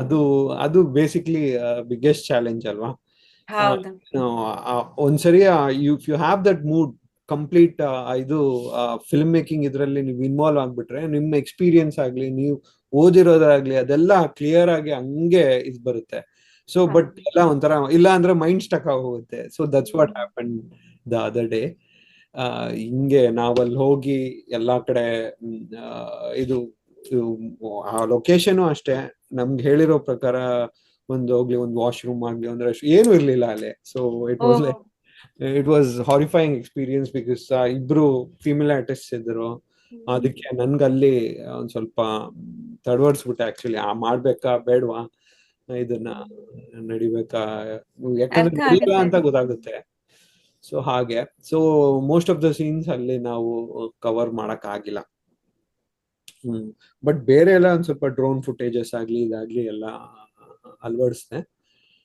ಅದು ಅದು ಬೇಸಿಕ್ಲಿ ಬಿಗ್ಗೆಸ್ಟ್ ಚಾಲೆಂಜ್ ಅಲ್ವಾ. ಹೌದು. ಒಂದ್ಸರಿ if you have that mood complete ಇದು ಫಿಲ್ಮ್ ಮೇಕಿಂಗ್ ಇದ್ರಲ್ಲಿ ನೀವು ಇನ್ವಾಲ್ವ್ ಆಗ್ಬಿಟ್ರೆ, ನಿಮ್ಮ ಎಕ್ಸ್ಪೀರಿಯನ್ಸ್ ಆಗ್ಲಿ, ನೀವು ಓದಿರೋದಾಗ್ಲಿ, ಅದೆಲ್ಲ ಕ್ಲಿಯರ್ ಆಗಿ ಹಂಗೆ ಇದು ಬರುತ್ತೆ. ಸೊ ಬಟ್ ಎಲ್ಲ ಒಂಥರ ಇಲ್ಲ ಅಂದ್ರೆ ಮೈಂಡ್ ಸ್ಟಕ್ ಆಗೋಗುತ್ತೆ. So that's what happen the other day. ಹಿಂಗೆ ನಾವಲ್ಲಿ ಹೋಗಿ ಎಲ್ಲಾ ಕಡೆ ಇದು ಆ ಲೊಕೇಶನ್ ಅಷ್ಟೇ ನಮ್ಗೆ ಹೇಳಿರೋ ಪ್ರಕಾರ ಒಂದು ಹೋಗ್ಲಿ, ಒಂದು ವಾಶ್ರೂಮ್ ಆಗ್ಲಿ, ಅಂದ್ರೆ ಏನು ಇರ್ಲಿಲ್ಲ ಅಲ್ಲಿ. So it was horrifying experience because ಇಬ್ರು ಫೀಮೇಲ್ ಆರ್ಟಿಸ್ಟ್ ಇದ್ರು. ಅದಕ್ಕೆ ನನ್ಗಲ್ಲಿ ಒಂದ್ ಸ್ವಲ್ಪ ತಡವರ್ಸ್ಬಿಟ್ಟೆ ಆಕ್ಚುಲಿ, ಮಾಡ್ಬೇಕಾ ಬೇಡವಾ, ಇದನ್ನ ನಡಿಬೇಕಾ, ಯಾಕಂದ್ರೆ ಇಲ್ಲ ಅಂತ ಗೊತ್ತಾಗುತ್ತೆ. ಸೊ ಹಾಗೆ, so most of the scenes ಅಲ್ಲಿ ನಾವು ಕವರ್ ಮಾಡಕ್ ಆಗಿಲ್ಲ. ಬಟ್ ಬೇರೆ ಎಲ್ಲ ಒಂದ್ ಸ್ವಲ್ಪ ಡ್ರೋನ್ ಫುಟೇಜಸ್ ಆಗ್ಲಿ ಇದಾಗ್ಲಿ ಎಲ್ಲ ಅಳವಡಿಸ್ದೆ.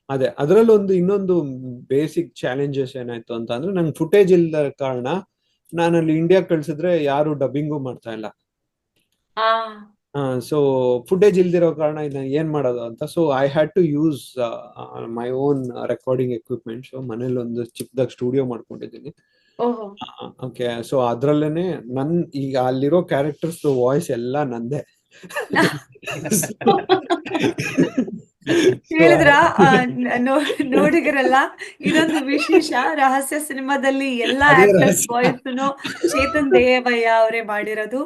ಅದೇ, ಅದ್ರಲ್ಲಿ ಇನ್ನೊಂದು ಬೇಸಿಕ್ ಚಾಲೆಂಜಸ್ ಏನಾಯ್ತು ಅಂತ ಅಂದ್ರೆ, ನಂಗೆ ಫುಟೇಜ್ ಇಲ್ಲದ ಕಾರಣ ನಾನಲ್ಲಿ ಇಂಡಿಯಾ ಕಳ್ಸಿದ್ರೆ ಯಾರು ಡಬ್ಬಿಂಗು ಮಾಡ್ತಾ ಇಲ್ಲ. ಸೊ ಫುಟೇಜ್ ಇಲ್ದಿರೋ ಕಾರಣ ಇದನ್ನ ಏನ್ ಮಾಡೋದು ಅಂತ. So I had to use my own recording equipment. So ಮನೇಲಿ ಒಂದು ಚಿಕ್ಕದಾಗ ಸ್ಟುಡಿಯೋ ಮಾಡ್ಕೊಂಡಿದ್ದೀನಿ. ಓಕೆ, ಸೊ ಅದ್ರಲ್ಲೇನೆ ಈಗ ಅಲ್ಲಿರೋ ಕ್ಯಾರೆಕ್ಟರ್ಸ್ ವಾಯ್ಸ್ ಎಲ್ಲ ನಂದೇ. ಹೇಳಿದ್ರ ನೋಡಿಗರಲ್ಲ, ಇದೊಂದು ವಿಶೇಷ. ರಹಸ್ಯ ಸಿನಿಮಾದಲ್ಲಿ ಎಲ್ಲಾ ಆಕ್ಟರ್ಸ್ ವಾಯ್ಸ್ ಚೇತನ್ ದೇವಯ್ಯ ಅವರೇ ಮಾಡಿರೋದು.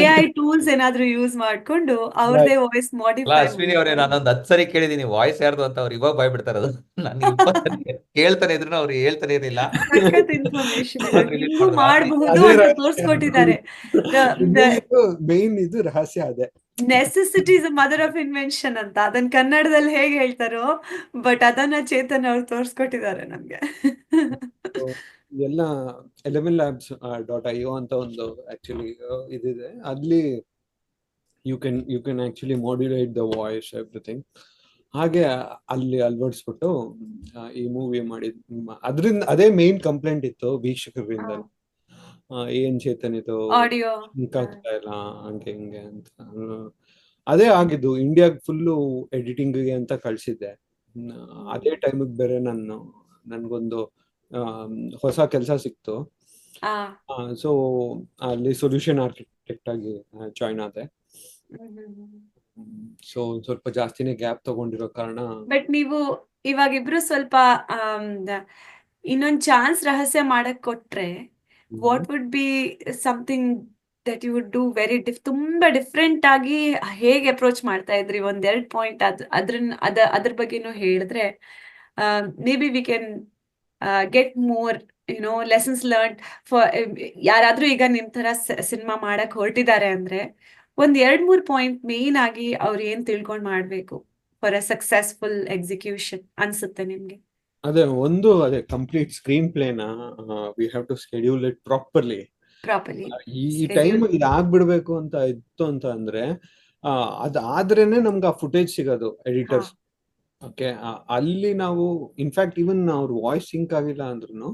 AI ಟೂಲ್ಸ್ ಏನಾದ್ರು ಯೂಸ್ ಮಾಡ್ಕೊಂಡು ಅವ್ರದೇ ವಾಯ್ಸ್ ಮಾಡಿಫೈ. ಅಶ್ವಿನಿ ಅವರೇ, ನಾನೊಂದ್ 10 ಸರಿ ಕೇಳಿದೀನಿ ವಾಯ್ಸ್ ಯಾರ್ದು ಅಂತ, ಅವ್ರು ಇವಾಗ ಬಾಯ್ ಬಿಡ್ತಾ ಇರೋದು. ನಾನು 20 ಸರಿ ಕೇಳ್ತಾನೆ ಇದ್ರು ಅವ್ರು ಹೇಳ್ತಾನೆ ಇರಲಿಲ್ಲ. ಸಖತ್ ಇನ್ಫಾರ್ಮೇಶನ್ ನೀವು ಮಾಡಬಹುದು ಅಂತ ತೋರ್ಸ್ಕೊಟ್ಟಿದ್ದಾರೆ. ಮೇನ್ ಇದು ರಹಸ್ಯ ಅದೇ, necessity is mother of invention ಅಂತ. ಅದನ್ನ ಕನ್ನಡದಲ್ಲಿ ಹೇಗೆ ಹೇಳ್ತಾರೋ, ಬಟ್ ಅದನ್ನ ಚೇತನ್ ಅವ್ರು ತೋರ್ಸ್ಕೊಟ್ಟಿದ್ದಾರೆ ನಮ್ಗೆ. ಎಲ್ಲ elevenlabs.io ಅಂತ ಒಂದು ಆಕ್ಚುಲಿ ಇದಿದೆ. ಅಲ್ಲಿ you can actually modulate the voice everything. ಹಾಗೆ ಅಲ್ಲಿ ಅಳವಡಿಸ್ಬಿಟ್ಟು ಈ ಮೂವಿ ಮಾಡಿದ್. ಅದ್ರಿಂದ ಅದೇ ಮೇನ್ ಕಂಪ್ಲೇಂಟ್ ಇತ್ತು ವೀಕ್ಷಕರಿಂದ, ಏನ್ ಚೇತನ್ ಇದು ಆಡಿಯೋ ಆಗ್ತಾ ಇಲ್ಲ ಹಂಗೆ ಹಿಂಗೆ ಅಂತ. ಅದೇ ಆಗಿದ್ದು, ಇಂಡಿಯಾಗ್ ಫುಲ್ಲು ಎಡಿಟಿಂಗ್ಗೆ ಅಂತ ಕಳ್ಸಿದ್ದೆ. ಅದೇ ಟೈಮಿಗೆ ಬೇರೆ ನನ್ಗೊಂದು ಹೊಸ ಕೆಲಸ ಸಿಕ್ತು. ಸೊ ಅಲ್ಲಿ ಸೊಲ್ಯೂಷನ್ ಆರ್ಕಿಟೆಕ್ಟ್ ಆಗಿ ಜಾಯ್ನ್ ಆದೆ. ಸೊ ಸ್ವಲ್ಪ ಜಾಸ್ತಿನೇ ಗ್ಯಾಪ್ ತಗೊಂಡಿರೋ ಕಾರಣ. ಬಟ್ ನೀವು ಇವಾಗಿಬ್ರು ಸ್ವಲ್ಪ ಇನ್ನೊಂದ್ ಚಾನ್ಸ್ ರಹಸ್ಯ ಮಾಡಕ್ ಕೊಟ್ರೆ, what would be something that you would do very ತುಂಬಾ ಡಿಫ್ರೆಂಟ್ ಆಗಿ ಹೇಗೆ ಅಪ್ರೋಚ್ ಮಾಡ್ತಾ ಇದ್ರಿ? 1-2 ಪಾಯಿಂಟ್ ಅದ್ರ ಬಗ್ಗೆನೂ ಹೇಳಿದ್ರೆ may be we can get more lessons learn for ಯಾರಾದ್ರೂ ಈಗ ನಿಮ್ ತರ ಸಿನಿಮಾ ಮಾಡಕ್ ಹೊರಟಿದ್ದಾರೆ ಅಂದ್ರೆ, 1-2-3 ಪಾಯಿಂಟ್ ಮೇನ್ ಆಗಿ ಅವ್ರು ಏನ್ ತಿಳ್ಕೊಂಡ್ ಮಾಡ್ಬೇಕು ಫಾರ್ ಅ ಸಕ್ಸಸ್ಫುಲ್ ಎಕ್ಸಿಕ್ಯೂಷನ್ ಅನ್ಸುತ್ತೆ ನಿಮ್ಗೆ? ಅದೇ ಕಂಪ್ಲೀಟ್ ಸ್ಕ್ರೀನ್ ಪ್ಲೇನ we have to schedule it properly. ಈ ಟೈಮ್ ಇದಾಗ್ಬಿಡ್ಬೇಕು ಅಂತ ಇತ್ತು ಅಂತ ಅಂದ್ರೆ, ಅದಾದ್ರೇನೆ ನಮ್ಗೆ ಆ ಫುಟೇಜ್ ಸಿಗೋದು ಹಾ ಎಡಿಟರ್ಸ್. ಓಕೆ, ಅಲ್ಲಿ ನಾವು ಇನ್ಫ್ಯಾಕ್ಟ್ ಈವನ್ ಅವ್ರ ವಾಯ್ಸ್ ಸಿಂಕ್ ಆಗಿಲ್ಲ ಅಂದ್ರೂ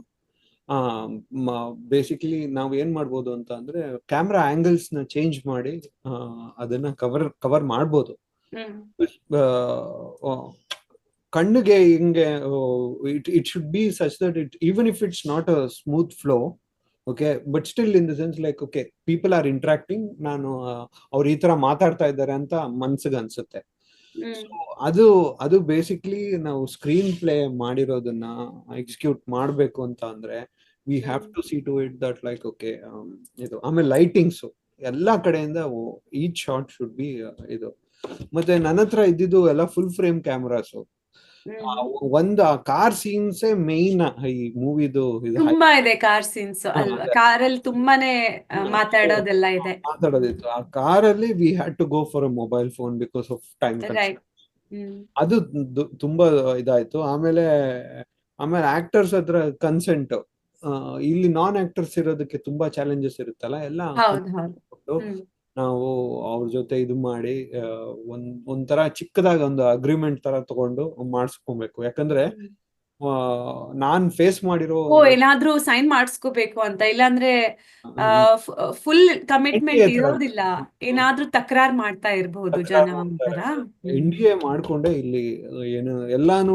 ಬೇಸಿಕಲಿ ನಾವು ಏನ್ ಮಾಡ್ಬೋದು ಅಂತ ಅಂದ್ರೆ ಕ್ಯಾಮ್ರಾ ಆಂಗಲ್ಸ್ ನ ಚೇಂಜ್ ಮಾಡಿ ಅದನ್ನ ಕವರ್ ಮಾಡ್ಬೋದು. ಹ್ಮ್ ಕಣ್ಣಿಗೆ ಹಿಂಗೆ it should be such that it even if it's not a smooth flow, okay, but still in the sense like okay people are interacting, ನಾನು ಅವ್ರು ಈ ತರ ಮಾತಾಡ್ತಾ ಇದ್ದಾರೆ ಅಂತ ಮನ್ಸಿಗೆ ಅನ್ಸುತ್ತೆ. ಹ್ಮ್ So, ಅದು ಅದು ಬೇಸಿಕ್ಲಿ ನಾವು ಸ್ಕ್ರೀನ್ ಪ್ಲೇ ಮಾಡಿರೋದನ್ನ ಎಕ್ಸಿಕ್ಯೂಟ್ ಮಾಡಬೇಕು ಅಂತ ಅಂದ್ರೆ we have to see to it that like okay ಇದು. ಆಮೇಲೆ ಲೈಟಿಂಗ್ಸ್ ಎಲ್ಲಾ ಕಡೆಯಿಂದ ಈಚ್ ಶಾಟ್ ಶುಡ್ ಬಿ ಇದು. ಮತ್ತೆ ನನ್ನ ಹತ್ರ ಇದ್ದಿದ್ದು ಎಲ್ಲ ಫುಲ್ ಫ್ರೇಮ್ ಕ್ಯಾಮ್ರಾಸ್. ಒಂದು ಆ ಕಾರ್ ಸೀನ್ಸೇ ಮೇನ್ ಈ ಮೂವಿದು ಇದು ತುಂಬಾ ಇದೆ ಕಾರ್ ಸೀನ್ಸ್ ಅಲ್ವಾ, ಕಾರಲ್ಲಿ ತುಂಬಾನೇ ಮಾತಾಡೋದೆಲ್ಲ ಇದೆ. ಮಾತಾಡೋದಿತ್ತು. ಆ ಕಾರಲ್ಲಿ we had to go for a mobile phone because of time. Right. ಅದು ತುಂಬಾ ಇದಾಯ್ತು. ಆಮೇಲೆ ಆಕ್ಟರ್ಸ್ ಹತ್ರ ಕನ್ಸೆಂಟ್, ಇಲ್ಲಿ ನಾನ್ ಆಕ್ಟರ್ಸ್ ಇರೋದಕ್ಕೆ ತುಂಬಾ ಚಾಲೆಂಜಸ್ ಇರುತ್ತಲ್ಲ, ಎಲ್ಲ ಹೌದು ಹೌದು. ನಾವು ಅವ್ರ ಜೊತೆ ಇದು ಮಾಡಿ ಒಂಥರ ಚಿಕ್ಕದಾಗ ಒಂದು ಅಗ್ರಿಮೆಂಟ್ ತರ ತಗೊಂಡು ಮಾಡಿಸ್ಕೊಬೇಕು. ಯಾಕಂದ್ರೆ ನಾನ್ ಫೇಸ್ ಮಾಡಿರೋ ಏನಾದ್ರೂ ಸೈನ್ ಮಾಡಿಸ್ಕೋಬೇಕು ಅಂತ, ಇಲ್ಲಾಂದ್ರೆ ಫುಲ್ ಕಮಿಟ್ಮೆಂಟ್ ಇರೋದಿಲ್ಲ, ಏನಾದ್ರೂ ತಕರಾರ್ ಮಾಡ್ತಾ ಇರ್ಬಹುದು ಜನ ಅಂತಾರ. NDA ಮಾಡ್ಕೊಂಡೆ ಇಲ್ಲಿ ಏನು ಎಲ್ಲಾನು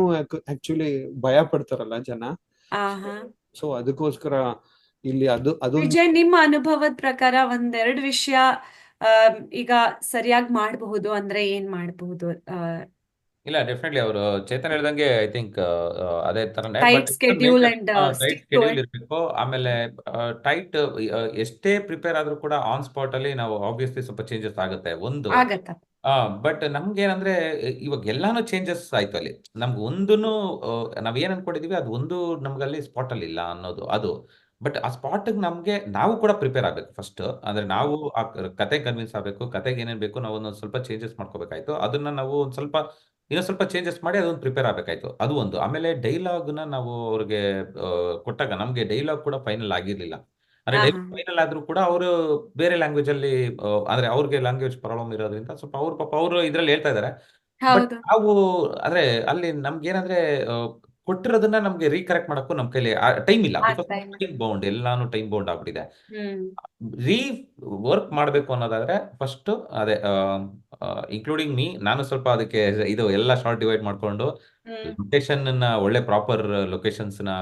ಆಕ್ಚುಲಿ ಭಯ ಪಡ್ತಾರಲ್ಲ ಜನ. ಸೊ ಅದಕ್ಕೋಸ್ಕರ ಇಲ್ಲಿ ಅದು ವಿಜಯ್, ನಿಮ್ಮ ಅನುಭವದ ಪ್ರಕಾರ ಒಂದೆರಡು ವಿಷಯ ಈಗ ಸರಿಯಾಗಿ ಮಾಡಬಹುದು ಅಂದ್ರೆ ಏನ್ ಮಾಡಬಹುದು? ಇಲ್ಲ, ಡೆಫಿನೆಟ್ಲಿ ಅವರು ಚೇತನ್ ಹೇಳ್ದಂಗೆ ಐ ಥಿಂಕ್ ಅದೇ ತರನೇ tight schedule and tight schedule ಇರಬೇಕು. ಆಮೇಲೆ ಟೈಟ್ ಎಷ್ಟೇ ಪ್ರಿಪೇರ್ ಆದ್ರೂ ಕೂಡ ಆನ್ ಸ್ಪಾಟ್ ಅಲ್ಲಿ ನಾವು ಆಬ್ವಿಯಸ್ಲಿ ಸ್ವಲ್ಪ ಚೇಂಜಸ್ ಆಗುತ್ತೆ ಒಂದು. ಬಟ್ ನಮ್ಗೆ ಏನಂದ್ರೆ ಇವಾಗ ಎಲ್ಲಾನು ಚೇಂಜಸ್ ಆಯ್ತು ಅಲ್ಲಿ. ನಮ್ಗೆ ಒಂದೂನು ನಾವ್ ಏನ್ ಅನ್ಕೊಂಡಿದೀವಿ ಅದು ಒಂದು ನಮ್ಗಲ್ಲಿ ಸ್ಪಾಟ್ ಅಲ್ಲಿ ಇಲ್ಲ ಅನ್ನೋದು ಅದು. ಬಟ್ ಆ ಸ್ಪಾಟ್ ನಮ್ಗೆ ನಾವು ಕೂಡ ಪ್ರಿಪೇರ್ ಆಗ್ಬೇಕು ಫಸ್ಟ್. ಅಂದ್ರೆ ನಾವು ಆ ಕತೆ ಕನ್ವಿನ್ಸ್ ಆಗ್ಬೇಕು, ಕತೆಗೆ ಏನೇನ್ ಬೇಕು ನಾವು ಒಂದೊಂದು ಸ್ವಲ್ಪ ಚೇಂಜಸ್ ಮಾಡ್ಕೋಬೇಕಾಯ್ತು. ಅದನ್ನ ನಾವು ಇನ್ನೊಂದ್ ಸ್ವಲ್ಪ ಚೇಂಜಸ್ ಮಾಡಿ ಅದೊಂದು ಪ್ರಿಪೇರ್ ಆಗ್ಬೇಕಾಯ್ತು, ಅದು ಒಂದು. ಆಮೇಲೆ ಡೈಲಾಗ್ನ ನಾವು ಅವ್ರಿಗೆ ಕೊಟ್ಟಾಗ ನಮ್ಗೆ ಡೈಲಾಗ್ ಕೂಡ ಫೈನಲ್ ಆಗಿರ್ಲಿಲ್ಲ. ಅಂದ್ರೆ ಡೈಲಾಗ್ ಫೈನಲ್ ಆದ್ರೂ ಕೂಡ ಅವರು ಬೇರೆ ಲ್ಯಾಂಗ್ವೇಜ್ ಅಲ್ಲಿ ಅಂದ್ರೆ ಅವ್ರಿಗೆ ಲ್ಯಾಂಗ್ವೇಜ್ ಪ್ರಾಬ್ಲಮ್ ಇರೋದ್ರಿಂದ ಸ್ವಲ್ಪ ಅವ್ರು ಪಾಪ ಅವರು ಇದ್ರಲ್ಲಿ ಹೇಳ್ತಾ ಇದಾರೆ. ಬಟ್ ನಾವು ಅಂದ್ರೆ ಅಲ್ಲಿ ನಮ್ಗೆ ಏನಂದ್ರೆ ಕೊಟ್ಟಿರೋದನ್ನ ನಮ್ಗೆ ರೀಕರೆಕ್ಟ್ ಮಾಡಕ್ಕೂ ನಮ್ ಕೈಲಿ ಟೈಮ್ ಇಲ್ಲ. ಬಿಕಾಸ್ ಟೈಮ್ ಬೌಂಡ್, ಎಲ್ಲಾನು ಟೈಮ್ ಬೌಂಡ್ ಆಗ್ಬಿಟ್ಟಿದೆ. ರೀ ವರ್ಕ್ ಮಾಡ್ಬೇಕು ಅನ್ನೋದಾದ್ರೆ ಫಸ್ಟ್ ಅದೇ ಇನ್ಕ್ಲೂಡಿಂಗ್ ಮೀ, ನಾನು ಸ್ವಲ್ಪ ಅದಕ್ಕೆ ಇದು ಎಲ್ಲ ಶಾರ್ಟ್ ಡಿವೈಡ್ ಮಾಡ್ಕೊಂಡು ಲೊಕೇಶನ್ ಒಳ್ಳೆ ಪ್ರಾಪರ್ ಲೊಕೇಶನ್ಸ್ ನ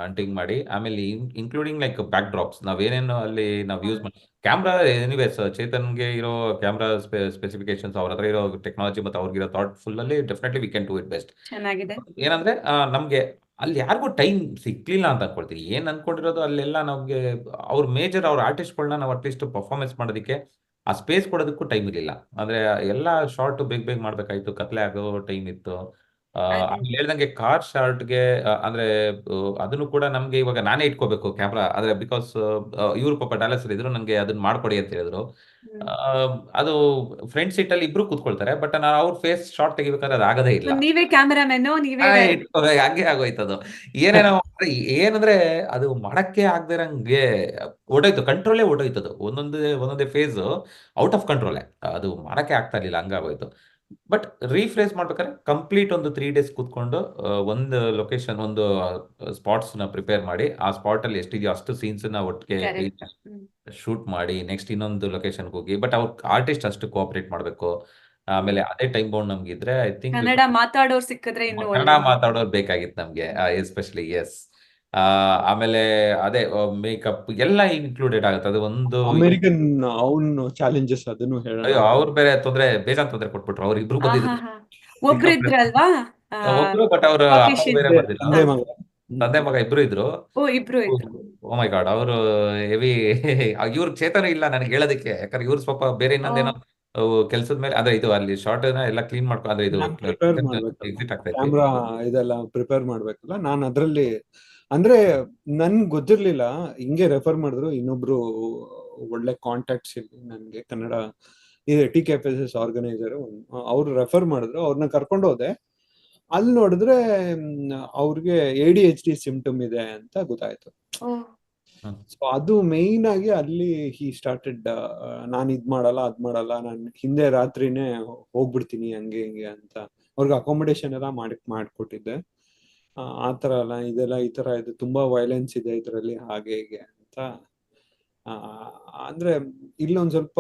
ಹಂಟಿಂಗ್ ಮಾಡಿ, ಆಮೇಲೆ ಇನ್ಕ್ಲೂಡಿಂಗ್ ಲೈಕ್ ಬ್ಯಾಕ್ ಡ್ರಾಪ್ಸ್ ನಾವೇನೇನು ಅಲ್ಲಿ ನಾವು ಯೂಸ್ ಮಾಡಿ ಕ್ಯಾಮ್ರಾ. ಎನಿವೇಸ್ ಚೇತನ್ಗೆ ಇರೋ ಕ್ಯಾಮ್ರಾ ಸ್ಪೆಸಿಫಿಕೇಶನ್ಸ್, ಅವ್ರ ಹತ್ರ ಇರೋ ಟೆಕ್ನಾಲಜಿ ಮತ್ತು ಅವ್ರಿಗಿರೋ ಥಾಟ್ ಫುಲ್ ಅಲ್ಲಿ definitely we can do it best. ಏನಂದ್ರೆ ನಮ್ಗೆ ಅಲ್ಲಿ ಯಾರಿಗೂ ಟೈಮ್ ಸಿಕ್ಲಿಲ್ಲ ಅಂತ ಅನ್ಕೊಳ್ತೀನಿ. ಏನ್ ಅನ್ಕೊಂಡಿರೋದು ಅಲ್ಲೆಲ್ಲ ನಮ್ಗೆ ಅವ್ರ ಮೇಜರ್ ಅವ್ರ ಆರ್ಟಿಸ್ಟ್ಗಳನ್ನ ನಾವು ಅಟ್ಲೀಸ್ಟ್ ಪರ್ಫಾರ್ಮೆನ್ಸ್ ಮಾಡೋದಕ್ಕೆ ಆ ಸ್ಪೇಸ್ ಕೊಡೋದಕ್ಕೂ ಟೈಮ್ ಇರಲಿಲ್ಲ. ಅಂದ್ರೆ ಎಲ್ಲ ಶಾರ್ಟ್ ಬೇಗ ಮಾಡ್ಬೇಕಾಯ್ತು, ಕತ್ಲೆ ಆಗೋ ಟೈಮ್ ಇತ್ತು. ಆಮೇಲೆ ಹೇಳ್ದಂಗೆ ಕಾರ್ ಶಾರ್ಟ್ಗೆ ಅಂದ್ರೆ ಅದನ್ನು ಕೂಡ ನಮ್ಗೆ ಇವಾಗ ನಾನೇ ಇಟ್ಕೋಬೇಕು ಕ್ಯಾಮ್ರಾ. ಆದ್ರೆ ಬಿಕಾಸ್ ಇವ್ರು ಪಾಪ ಡಾಲಸ್ ಇದ್ರು, ನಂಗೆ ಅದನ್ನ ಮಾಡ್ಕೊಡಿ ಅಂತ ಹೇಳಿದ್ರು. ಅದು ಫ್ರಂಟ್ ಸೀಟ್ ಅಲ್ಲಿ ಇಬ್ರು ಕೂತ್ಕೊಳ್ತಾರೆ, ಬಟ್ ನಾನು ಅವ್ರ ಫೇಸ್ ಶಾರ್ಟ್ ತೆಗಿಬೇಕಾದ್ರೆ ಅದು ಆಗದೇ ಇಲ್ಲ. ನೀವೇ ಕ್ಯಾಮರಾಮನ್, ಹಂಗೆ ಆಗೋಯ್ತದು. ಏನೇನೋ ಏನಂದ್ರೆ ಅದು ಮಾಡಕ್ಕೆ ಆಗದಿರಂಗೆ ಓಡೋಯ್ತು, ಕಂಟ್ರೋಲೇ ಓಡೋಯ್ತದು. ಒಂದೊಂದೇ ಫೇಸ್ ಔಟ್ ಆಫ್ ಕಂಟ್ರೋಲ್, ಅದು ಮಾಡಕ್ಕೆ ಆಗ್ತಾ ಇರ್ಲಿಲ್ಲ, ಹಂಗಾಗೋಯ್ತು. ಬಟ್ ರೀಫ್ರೇಸ್ ಮಾಡ್ಬೇಕಾದ್ರೆ ಕಂಪ್ಲೀಟ್ ಒಂದು 3 days ಕೂತ್ಕೊಂಡು ಒಂದು ಲೊಕೇಶನ್, ಒಂದು ಸ್ಪಾಟ್ಸ್ ನ ಪ್ರಿಪೇರ್ ಮಾಡಿ, ಆ ಸ್ಪಾಟ್ ಅಲ್ಲಿ ಎಷ್ಟಿದೆಯೋ ಅಷ್ಟು ಸೀನ್ಸ್ ನ ಒಟ್ಟಿಗೆ ಶೂಟ್ ಮಾಡಿ ನೆಕ್ಸ್ಟ್ ಇನ್ನೊಂದು ಲೊಕೇಶನ್ ಹೋಗಿ. ಬಟ್ ಅವ್ರ ಆರ್ಟಿಸ್ಟ್ ಅಷ್ಟು ಕೋಆಪರೇಟ್ ಮಾಡ್ಬೇಕು. ಆಮೇಲೆ ಅದೇ ಟೈಮ್ ಬೌಂಡ್ ನಮ್ಗಿದ್ರೆ ಐ ಥಿಂಕ್ ಕನ್ನಡ ಮಾತಾಡೋರು ಸಿಕ್ಕಿದ್ರೆ ಕನ್ನಡ ಮಾತಾಡೋರು ಬೇಕಾಗಿತ್ತು ನಮ್ಗೆ ಎಸ್ಪೆಷಲಿ. ಎಸ್. ಆಮೇಲೆ ಅದೇ ಮೇಕಪ್ ಎಲ್ಲ ಇನ್ಕ್ಲೂಡೆಡ್ ಆಗುತ್ತೆ. ಅದು ಒಂದು ಅಮೆರಿಕನ್ ಅವನು ಚಾಲೆಂಜಸ್, ಅದನ್ನು ಹೇಳೋಣ. ಅಯ್ಯೋ, ಅವ್ರು ಬೇರೆ ಬೇಜಾನ್ ತೊಂದ್ರೆ ಕೊಟ್ಬಿಟ್ರು. ಅವ್ರು ಇಬ್ರು ಬಂದಿದ್ರು, ಒಬ್ರು ಇದ್ರಲ್ವಾ, ಒಬ್ರು. ಬಟ್ ಅವ್ರ ಬೇರೆ ಬಂದಿಲ್ಲ, ತಂದೆ ಮಗ ಇಬ್ರು ಇದ್ರು. ಓ ಮೈ ಗಾಡ್, ಅವರು ಹೆವಿ. ಇವ್ರ ಚೇತನ ಇಲ್ಲ ನನಗೆ ಹೇಳೋದಕ್ಕೆ, ಯಾಕಂದ್ರೆ ಇವ್ರು ಸ್ವಲ್ಪ ಬೇರೆ ಇನ್ನೊಂದೇನೋ ಕೆಲ್ಸದ ಮೇಲೆ ಅಂದ್ರೆ ಇದು ಅಲ್ಲಿ ಶಾರ್ಟ್ ಎಲ್ಲ ಕ್ಲೀನ್ ಮಾಡ್ಕೊ ಅಂದ್ರೆ ಇದು ಎಕ್ಸಿಟ್ ಆಗ್ತಾ ಇತ್ತು. ಕ್ಯಾಮ್ರಾ ಇದೆಲ್ಲ ಪ್ರಿಪೇರ್ ಮಾಡ್ಬೇಕಲ್ಲ, ನಾನು ಅದ್ರಲ್ಲಿ ಅಂದ್ರೆ ನನ್ ಗೊತ್ತಿರ್ಲಿಲ್ಲ. ಹಿಂಗೆ ರೆಫರ್ ಮಾಡಿದ್ರು ಇನ್ನೊಬ್ರು ಒಳ್ಳೆ ಕಾಂಟ್ಯಾಕ್ಟ್ಸ್ ಇಲ್ಲಿ ನನ್ಗೆ, ಕನ್ನಡ TKFSS ಆರ್ಗನೈಸರ್. ಅವ್ರು ರೆಫರ್ ಮಾಡಿದ್ರು, ಅವ್ರನ್ನ ಕರ್ಕೊಂಡು ಹೋದೆ. ಅಲ್ಲಿ ನೋಡಿದ್ರೆ ಅವ್ರಿಗೆ ADHD ಸಿಂಪ್ಟಮ್ ಇದೆ ಅಂತ ಗೊತ್ತಾಯ್ತು. ಹ್ಮ್. ಸೊ ಅದು ಮೇಯ್ನ್ ಆಗಿ ಅಲ್ಲಿ ಹಿ ಸ್ಟಾರ್ಟೆಡ್, ನಾನು ಇದ್ ಮಾಡಲ್ಲ ಅದ್ ಮಾಡಲ್ಲ, ನಾನು ಹಿಂದೆ ರಾತ್ರಿನೇ ಹೋಗ್ಬಿಡ್ತೀನಿ ಹಂಗೆ ಹಿಂಗೆ ಅಂತ. ಅವ್ರಿಗೆ ಅಕಾಮಿಡೇಷನ್ ಎಲ್ಲ ಮಾಡ್ಕೊಟ್ಟಿದ್ದೆ. ಆ ತರ ಅಲ್ಲ, ಇದೆಲ್ಲ ಈ ತರ ಇದು ತುಂಬಾ ವೈಲೆನ್ಸ್ ಇದೆ ಇದರಲ್ಲಿ ಹಾಗೆ ಹೀಗೆ ಅಂತ. ಆ, ಅಂದ್ರೆ ಇಲ್ಲೊಂದ್ ಸ್ವಲ್ಪ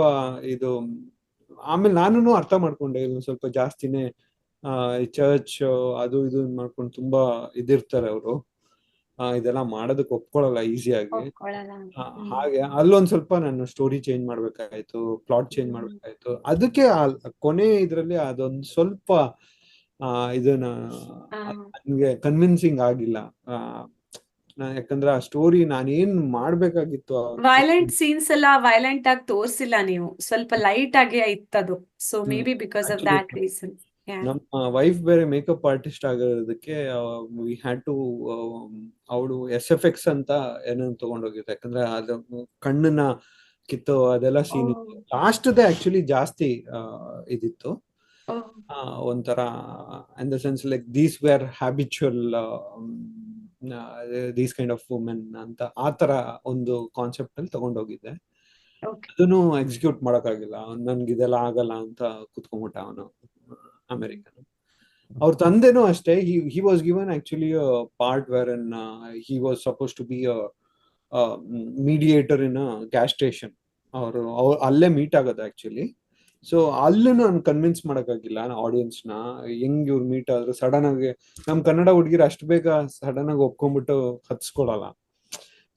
ಇದು, ಆಮೇಲೆ ನಾನು ಅರ್ಥ ಮಾಡ್ಕೊಂಡೆ, ಇಲ್ಲೊಂದ್ ಸ್ವಲ್ಪ ಜಾಸ್ತಿನೇ ಚರ್ಚ್ ಅದು ಇದು ಮಾಡ್ಕೊಂಡು ತುಂಬಾ ಇದಿರ್ತಾರೆ ಅವರು. ಇದೆಲ್ಲ ಮಾಡೋದಕ್ಕೆ ಒಪ್ಕೊಳ್ಳಲ್ಲ ಈಸಿಯಾಗಿ. ಒಪ್ಕೊಳ್ಳಲ್ಲ. ಹಾಗೆ ಅಲ್ಲೊಂದ್ ಸ್ವಲ್ಪ ನಾನು ಸ್ಟೋರಿ ಚೇಂಜ್ ಮಾಡ್ಬೇಕಾಯ್ತು, ಪ್ಲಾಟ್ ಚೇಂಜ್ ಮಾಡ್ಬೇಕಾಯ್ತು. ಅದಕ್ಕೆ ಕೊನೆ ಇದ್ರಲ್ಲಿ ಅದೊಂದು ಸ್ವಲ್ಪ ಇದನ್ನ ನನ್ಗೆ ಕನ್ವಿನ್ಸಿಂಗ್ ಆಗಿಲ್ಲ. ಯಾಕಂದ್ರೆ ಆ ಸ್ಟೋರಿ ನಾನೇನ್ ಮಾಡ್ಬೇಕಾಗಿತ್ತು ವೈಲೆಂಟ್ ಸೀನ್ಸ್ ಎಲ್ಲ ವೈಲೆಂಟ್ ಆಗಿ ತೋರ್ಸಿಲ್ಲ ನೀವು, ಸ್ವಲ್ಪ ಲೈಟ್ ಆಗಿ ಇತ್ತದು. So maybe because of Actually, that reason. ನಮ್ಮ ವೈಫ್ ಬೇರೆ ಮೇಕಪ್ ಆರ್ಟಿಸ್ಟ್ ಆಗಿರೋದಕ್ಕೆ ವಿ ಹ್ಯಾಡ್ ಟು, ಅವಳು SFX ಅಂತ ಏನೋ ತಗೊಂಡೋಗಿದ್ದೆ. ಯಾಕಂದ್ರೆ ಅದು ಕಣ್ಣನ್ನ ಕಿತ್ತು ಅದೆಲ್ಲ ಸೀನ್ ಇತ್ತು. ಲಾಸ್ಟ್ದೇ ಆಕ್ಚುಲಿ ಜಾಸ್ತಿ ಇದಿತ್ತು. ಒಂಥರ in the sense like these wear habitual these kind of women ಅಂತ, ಆ ತರ ಒಂದು ಕಾನ್ಸೆಪ್ಟ್ ಅಲ್ಲಿ ತಗೊಂಡೋಗಿದ್ದೆ. ಅದನ್ನು ಎಕ್ಸಿಕ್ಯೂಟ್ ಮಾಡಕ್ಕಾಗಿಲ್ಲ. ನನ್ಗೆ ಇದೆಲ್ಲ ಆಗಲ್ಲ ಅಂತ ಕುತ್ಕೊಂಡ್ಬಿಟ್ಟ ಅವನು, ಅಮೆರಿಕನ್. ಅವ್ರ ತಂದೆನೂ ಅಷ್ಟೇ, he was given actually a part wherein he was supposed to be a mediator in a gas station. ಅವರು ಅಲ್ಲೇ ಮೀಟ್ ಆಗೋದು ಆಕ್ಚುಲಿ. ಸೊ ಅಲ್ಲೂ ನಾನು ಕನ್ವಿನ್ಸ್ ಮಾಡಕ್ಕಾಗಿಲ್ಲ ಆಡಿಯನ್ಸ್ ನ, ಹೆಂಗ್ ಇವ್ರು ಮೀಟ್ ಆದ್ರು ಸಡನ್ ಆಗಿ. ನಮ್ ಕನ್ನಡ ಹುಡುಗಿರು ಅಷ್ಟು ಬೇಗ ಸಡನ್ ಆಗಿ ಒಪ್ಕೊಂಡ್ಬಿಟ್ಟು ಹತ್ಸ್ಕೊಳಲ್ಲ.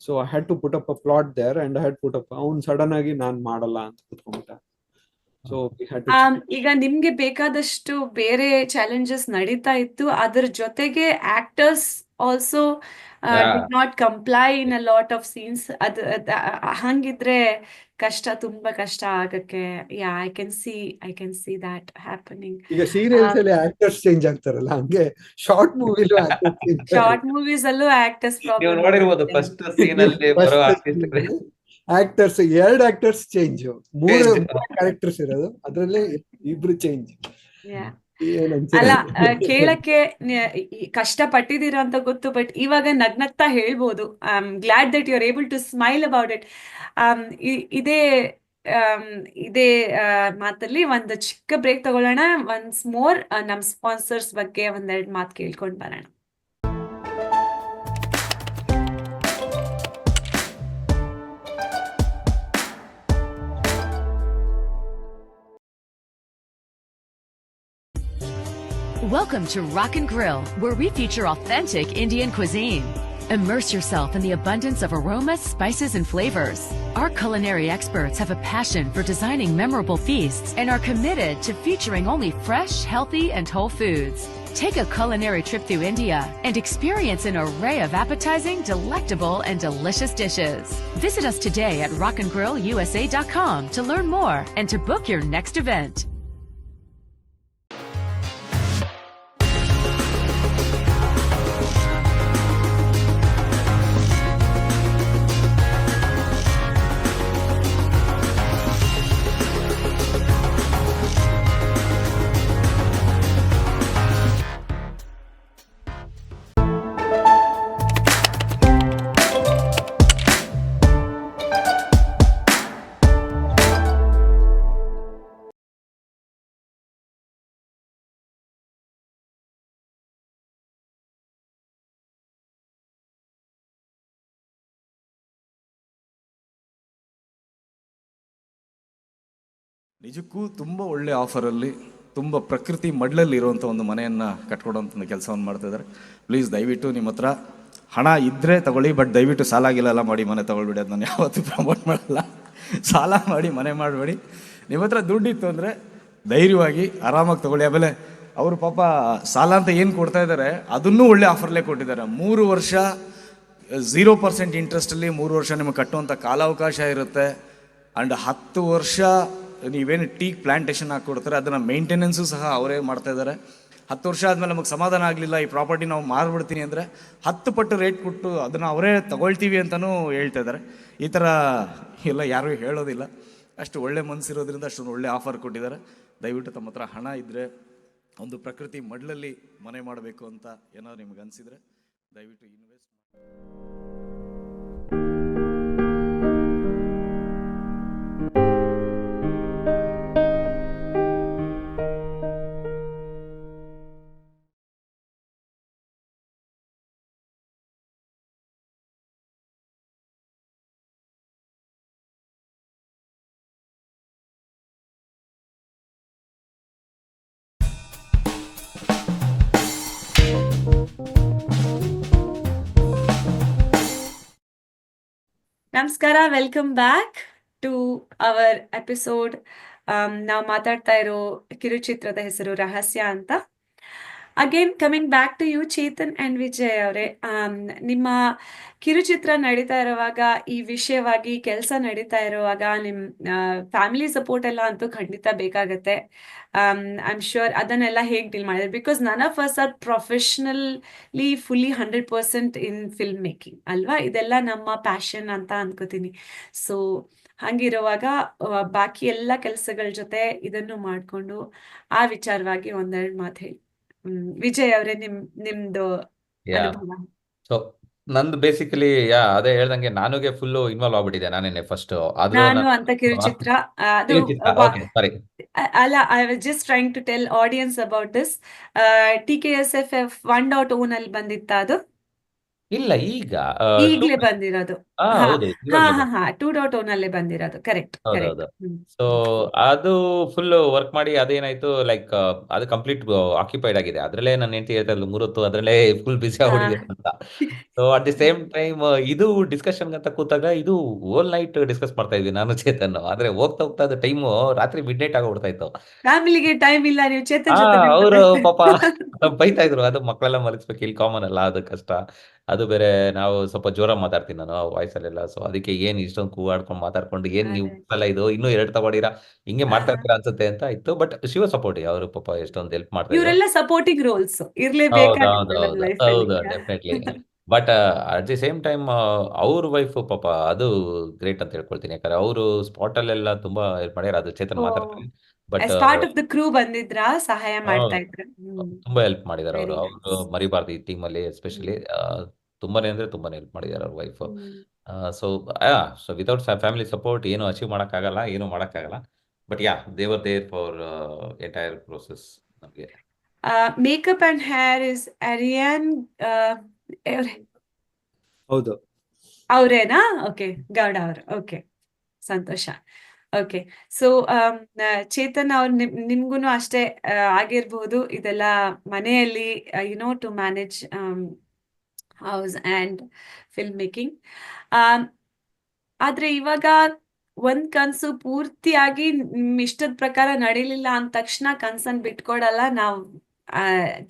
So I had to put up a plot there and I had put up, ಅವ್ನು ಸಡನ್ ಆಗಿ ನಾನ್ ಮಾಡಲ್ಲ ಅಂತ ಕುತ್ಕೊಂಡ್ಬಿಟ್ಟ. ಸೊ ಈಗ ನಿಮ್ಗೆ ಬೇಕಾದಷ್ಟು ಬೇರೆ ಚಾಲೆಂಜಸ್ ನಡೀತಾ ಇತ್ತು, ಅದ್ರ ಜೊತೆಗೆ actors also did not comply in a lot of scenes. ಹಂಗಿದ್ರೆ ತುಂಬಾ ಕಷ್ಟ ಆಗಕ್ಕೆ. Yeah, I can see that happening. ಈಗ ಸೀರಿಯಲ್ಸ್ ಅಲ್ಲಿ ಆಕ್ಟರ್ಸ್ ಚೇಂಜ್ ಆಗ್ತಾರಲ್ಲ, ಹಂಗೆ ಶಾರ್ಟ್ ಮೂವಿಲೂ ಶಾರ್ಟ್ ಮೂವೀಸ್ ಅಲ್ಲೂ ಆಕ್ಟರ್ಸ್ ನೀವು ಪ್ರಾಬ್ಲಮ್ ನೋಡಿರ್ಬೋದು ಫಸ್ಟ್ ಸೀನ್ ಅಲ್ಲಿ ಬರೋ artist actors 2 actors change, 3 characters ಇರೋದು, ಅದ್ರಲ್ಲಿ 2 ಚೇಂಜ್. ಅಲ್ಲ, ಕೇಳಕ್ಕೆ ಕಷ್ಟ ಪಟ್ಟಿದ್ದೀರಾ ಅಂತ ಗೊತ್ತು, ಬಟ್ ಇವಾಗ ನಗ್ನಗ್ತಾ ಹೇಳ್ಬೋದು. I am glad that you are able to smile about it. ಇದೇ ಮಾತಲ್ಲಿ ಒಂದು ಚಿಕ್ಕ ಬ್ರೇಕ್ ತಗೊಳ್ಳೋಣ. ಒನ್ಸ್ ಮೋರ್ ನಮ್ ಸ್ಪಾನ್ಸರ್ಸ್ ಬಗ್ಗೆ ಒಂದೆರಡು ಮಾತು ಕೇಳ್ಕೊಂಡ್ ಬರೋಣ. Welcome to Rock and Grill, where we feature authentic Indian cuisine. Immerse yourself in the abundance of aromas, spices, and flavors. Our culinary experts have a passion for designing memorable feasts and are committed to featuring only fresh, healthy, and whole foods. Take a culinary trip through India and experience an array of appetizing, delectable, and delicious dishes. Visit us today at rockandgrillusa.com to learn more and to book your next event. ನಿಜಕ್ಕೂ ತುಂಬ ಒಳ್ಳೆ ಆಫರಲ್ಲಿ, ತುಂಬ ಪ್ರಕೃತಿ ಮಡ್ಲಲ್ಲಿ ಇರುವಂಥ ಒಂದು ಮನೆಯನ್ನು ಕಟ್ಕೊಡೋಂಥ ಒಂದು ಕೆಲಸವನ್ನು ಮಾಡ್ತಿದ್ದಾರೆ. ಪ್ಲೀಸ್ ದಯವಿಟ್ಟು ನಿಮ್ಮ ಹತ್ರ ಹಣ ಇದ್ದರೆ ತಗೊಳ್ಳಿ, ಬಟ್ ದಯವಿಟ್ಟು ಸಾಲ ಗಿಲೆಲ್ಲ ಮಾಡಿ ಮನೆ ತಗೊಳ್ಬೇಡಿ. ಅದು ನಾನು ಯಾವತ್ತೂ ಪ್ರಮೋಟ್ ಮಾಡಲ್ಲ. ಸಾಲ ಮಾಡಿ ಮನೆ ಮಾಡಬೇಡಿ. ನಿಮ್ಮ ಹತ್ರ ದುಡ್ಡಿತ್ತು ಅಂದರೆ ಧೈರ್ಯವಾಗಿ ಆರಾಮಾಗಿ ತಗೊಳ್ಳಿ. ಆಮೇಲೆ ಅವರು ಪಾಪ ಸಾಲ ಅಂತ ಏನು ಕೊಡ್ತಾ ಇದ್ದಾರೆ ಅದನ್ನೂ ಒಳ್ಳೆ ಆಫರ್ಲೇ ಕೊಟ್ಟಿದ್ದಾರೆ. 3 ವರ್ಷ 0% ಇಂಟ್ರೆಸ್ಟಲ್ಲಿ 3 ವರ್ಷ ನಿಮಗೆ ಕಟ್ಟುವಂಥ ಕಾಲಾವಕಾಶ ಇರುತ್ತೆ. ಆ್ಯಂಡ್ 10 ವರ್ಷ ನೀವೇನು ಟೀ ಪ್ಲಾಂಟೇಶನ್ ಹಾಕ್ಕೊಡ್ತಾರೆ ಅದನ್ನು ಮೇಂಟೆನೆನ್ಸು ಸಹ ಅವರೇ ಮಾಡ್ತಾ ಇದ್ದಾರೆ. 10 ವರ್ಷ ಆದಮೇಲೆ ನಮಗೆ ಸಮಾಧಾನ ಆಗಲಿಲ್ಲ, ಈ ಪ್ರಾಪರ್ಟಿ ನಾವು ಮಾರ್ಬಿಡ್ತೀನಿ ಅಂದರೆ 10 ಪಟ್ಟು ರೇಟ್ ಕೊಟ್ಟು ಅದನ್ನು ಅವರೇ ತಗೊಳ್ತೀವಿ ಅಂತಲೂ ಹೇಳ್ತಾ ಇದ್ದಾರೆ. ಈ ಥರ ಎಲ್ಲ ಯಾರೂ ಹೇಳೋದಿಲ್ಲ. ಅಷ್ಟು ಒಳ್ಳೆ ಮನಸ್ಸಿರೋದ್ರಿಂದ ಅಷ್ಟೊಂದು ಒಳ್ಳೆ ಆಫರ್ ಕೊಟ್ಟಿದ್ದಾರೆ. ದಯವಿಟ್ಟು ತಮ್ಮ ಹತ್ರ ಹಣ ಇದ್ದರೆ ಒಂದು ಪ್ರಕೃತಿ ಮಡ್ಲಲ್ಲಿ ಮನೆ ಮಾಡಬೇಕು ಅಂತ ಏನಾದ್ರು ನಿಮ್ಗೆ ಅನಿಸಿದರೆ ದಯವಿಟ್ಟು ಇನ್ವೆಸ್ಟ್ ಮಾಡಿ. ನಮಸ್ಕಾರ, welcome back to our episode. ನಾವು ಮಾತಾಡ್ತಾ ಇರೋ ಕಿರುಚಿತ್ರದ ಹೆಸರು ರಹಸ್ಯ ಅಂತ. Again coming back to you Chetan and Vijay ಅವರೇ, ನಿಮ್ಮ ಕಿರುಚಿತ್ರ ನಡೀತಾ ಇರುವಾಗ, ಈ ವಿಷಯವಾಗಿ ಕೆಲಸ ನಡೀತಾ ಇರುವಾಗ ನಿಮ್ಮ ಫ್ಯಾಮಿಲಿ ಸಪೋರ್ಟ್ ಎಲ್ಲ ಅಂತೂ ಖಂಡಿತ ಬೇಕಾಗತ್ತೆ. ಐ ಆಮ್ ಶ್ಯೂರ್ ಅದನ್ನೆಲ್ಲ ಹೇಗೆ ಡೀಲ್ ಮಾಡಿದ್ರೆ, because none of us are professionally fully 100% in film making ಅಲ್ವಾ, ಇದೆಲ್ಲ ನಮ್ಮ ಪ್ಯಾಷನ್ ಅಂತ ಅನ್ಕೋತೀನಿ. ಸೊ ಹಂಗಿರುವಾಗ ಬಾಕಿ ಎಲ್ಲ ಕೆಲಸಗಳ ಜೊತೆ ಇದನ್ನು ಮಾಡಿಕೊಂಡು ಆ ವಿಚಾರವಾಗಿ ಒಂದೆರಡು ಮಾತು ಹೇಳಿ. ವಿಜಯ್ ಅವರೇ, ನಿಮ್ದು ಯಾ ಅನುಭವ. ಸೊ ನಂದು ಬೇಸಿಕಲಿ ಅದೇ ಹೇಳ್ದಂಗೆ ನಾನುಗೆ ಫುಲ್ಲು ಇನ್ವಾಲ್ವ್ ಆಗ್ಬಿಟ್ಟಿದೆ ನಾನೇನೆ ಫಸ್ಟ್. ಆದ್ರೂ ನಾನು ನಾನು ಅಂತ ಕಿರುಚಿತ್ರ ಅದು ಕಿರುಚಿತ್ರ ಓಕೆ ಸಾರಿ ಅಲ್ಲ, I was just trying to tell audience about this. TKSFF 1.0 ನಲ್ಲಿ ಬಂದಿತ್ತ ಅದು? ಇಲ್ಲ ಈಗ ಈಗ್ಲೇ ಬಂದಿರೋದು. ಹಾ ಹೌದು ಹಾ ಇವಾಗಲೇ ಹಾ ಹಾ 2.0 ನಲ್ಲೇ ಬಂದಿರೋದು. Correct correct. ಹೌದೌದು ಸೊ ಅದು ಫುಲ್ ವರ್ಕ್ ಮಾಡಿ ಅದೇನಾಯ್ತು ಲೈಕ್ ಅದು ಕಂಪ್ಲೀಟ್ ಆಕ್ಯುಪೈಡ್ ಆಗಿದೆ. ಅದ್ರಲ್ಲೇ ನನ್ನ ಹೆಂಡತಿ ಹೇಳ್ತಾ 3 ಹೊತ್ತು ಅದ್ರಲ್ಲೇ ಫುಲ್ ಬಿಸಿ ಹಾ ಆಗ್ಬಿಟ್ಟಿದೆ ಅಂತ. So at the same time ಇದು ಡಿಸ್ಕಷನ್ ಅಂತ ಕೂತಾಗ ಇದು ಹೋಲ್ ನೈಟ್ ಡಿಸ್ಕಸ್ ಮಾಡ್ತಾ ಇದ್ವಿ ನಾನು ಚೇತನ್. ಆದ್ರೆ ಹೋಗ್ತಾ ಹೋಗ್ತಾ ಅದು ಟೈಮು ರಾತ್ರಿ ಮಿಡ್ ನೈಟ್ ಆಗೋಗ್ಬಿಡ್ತಾ ಇತ್ತು. ಫ್ಯಾಮಿಲಿಗೆ ಟೈಮ್ ಇಲ್ಲ, ನೀವು ಚೇತನ್ ಹಾ ಜೊತೆ ಅವರು ಪಾಪ ಬೈತಾ ಇದ್ರು. ಅದು ಮಕ್ಕಳೆಲ್ಲ ಮಲಗಿಸ್ಬೇಕು, ಇಲ್ಲಿ ಕಾಮನ್ ಅಲ್ಲ, ಅದು ಕಷ್ಟ. ಅದು ಬೇರೆ ನಾವು ಸ್ವಲ್ಪ ಜೋರಾಗಿ ಮಾತಾಡ್ತೀನಿ ನಾನು ವಾಯ್ಸಲ್ಲೆಲ್ಲ. ಸೊ ಅದಕ್ಕೆ ಏನ್ ಇಷ್ಟೊಂದು ಕೂಗಾಡ್ಕೊಂಡು ಮಾತಾಡ್ಕೊಂಡು ಏನ್ ನೀವು ಅದೇ. ಎಲ್ಲ ಇದು ಇನ್ನೂ 2 ತಗೊಂಡಿರಾ, ಹಿಂಗೆ ಆ, ಮಾಡ್ತಾ ಇರ್ತೀರಾ ಅನ್ಸುತ್ತೆ ಅಂತ ಇತ್ತು. ಬಟ್ ಶಿವ ಸಪೋರ್ಟಿವ್, ಅವರು ಪಾಪ ಎಷ್ಟೊಂದು ಹೆಲ್ಪ್ ಮಾಡ್ತಾ ಇದ್ರು. ಇವರೆಲ್ಲ ಸಪೋರ್ಟಿಂಗ್ ರೋಲ್ಸ್ ಹೌದು ಇರ್ಲೇಬೇಕಾಗುತ್ತೆ ಹೌದು ನಮ್ಮ ಹೌದು ಲೈಫಲ್ಲಿ. ಹೌದು definitely. But at the same time ಅವ್ರ ವೈಫ್ ಪಾಪ ಅದು ಗ್ರೇಟ್ ಅಂತ ಹೇಳ್ಕೊಳ್ತೀನಿ. ಯಾಕಂದ್ರೆ ಅವರು ಸ್ಪಾಟ್ ಅಲ್ಲೆಲ್ಲ ತುಂಬಾ ಹೆಲ್ಪ್ ಮಾಡ್ಯಾರ. ಅದು ಚೇತನ್ ಓ, ಮಾತಾಡ್ತಾರೆ. But as part of the crew ಬಂದಿದ್ರಾ, ಸಹಾಯ ಮಾಡ್ತಾ ಇದ್ರ? ತುಂಬಾ ಹೆಲ್ಪ್ ಮಾಡಿದ್ದಾರೆ ಅವರು. ವೆರಿ ಅವರು ನೈಸ್. ಮರಿಬಾರ್ದು ಈ ಟೀಮಲ್ಲಿ ಎಸ್ಪೆಷಲಿ. ತುಂಬಾನೇ ಅಂದ್ರೆ ತುಂಬಾನೇ ಹೆಲ್ಪ್ ಮಾಡಿದ್ದಾರೆ ಅವ್ರ wife. So so without family support ಏನು ಅಚೀವ್ ಮಾಡೋಕ್ಕಾಗಲ್ಲ, ಏನು ಮಾಡೋಕ್ಕಾಗಲ್ಲ. But they were there for entire process ನಮಗೆ. Makeup and hair is Ariyan ಹೌದು. ಅವರೇನಾ? ಓಕೆ, ಗೌಡ ಅವರು. ಓಕೆ, ಸಂತೋಷ. ಓಕೆ, ಸೊ ಚೇತನ್ ಅವ್ರು ನಿಮ್ಗೂನು ಅಷ್ಟೇ ಆಗಿರ್ಬಹುದು ಇದೆಲ್ಲ ಮನೆಯಲ್ಲಿ, to manage house and film making. ಆದ್ರೆ ಇವಾಗ ಒಂದ್ ಕನ್ಸು ಪೂರ್ತಿಯಾಗಿ ನಿಮ್ ಇಷ್ಟದ ಪ್ರಕಾರ ನಡೀಲಿಲ್ಲ ಅಂದ ತಕ್ಷಣ ಕನ್ಸನ್ ಬಿಟ್ಕೊಡಲ್ಲ ನಾವು.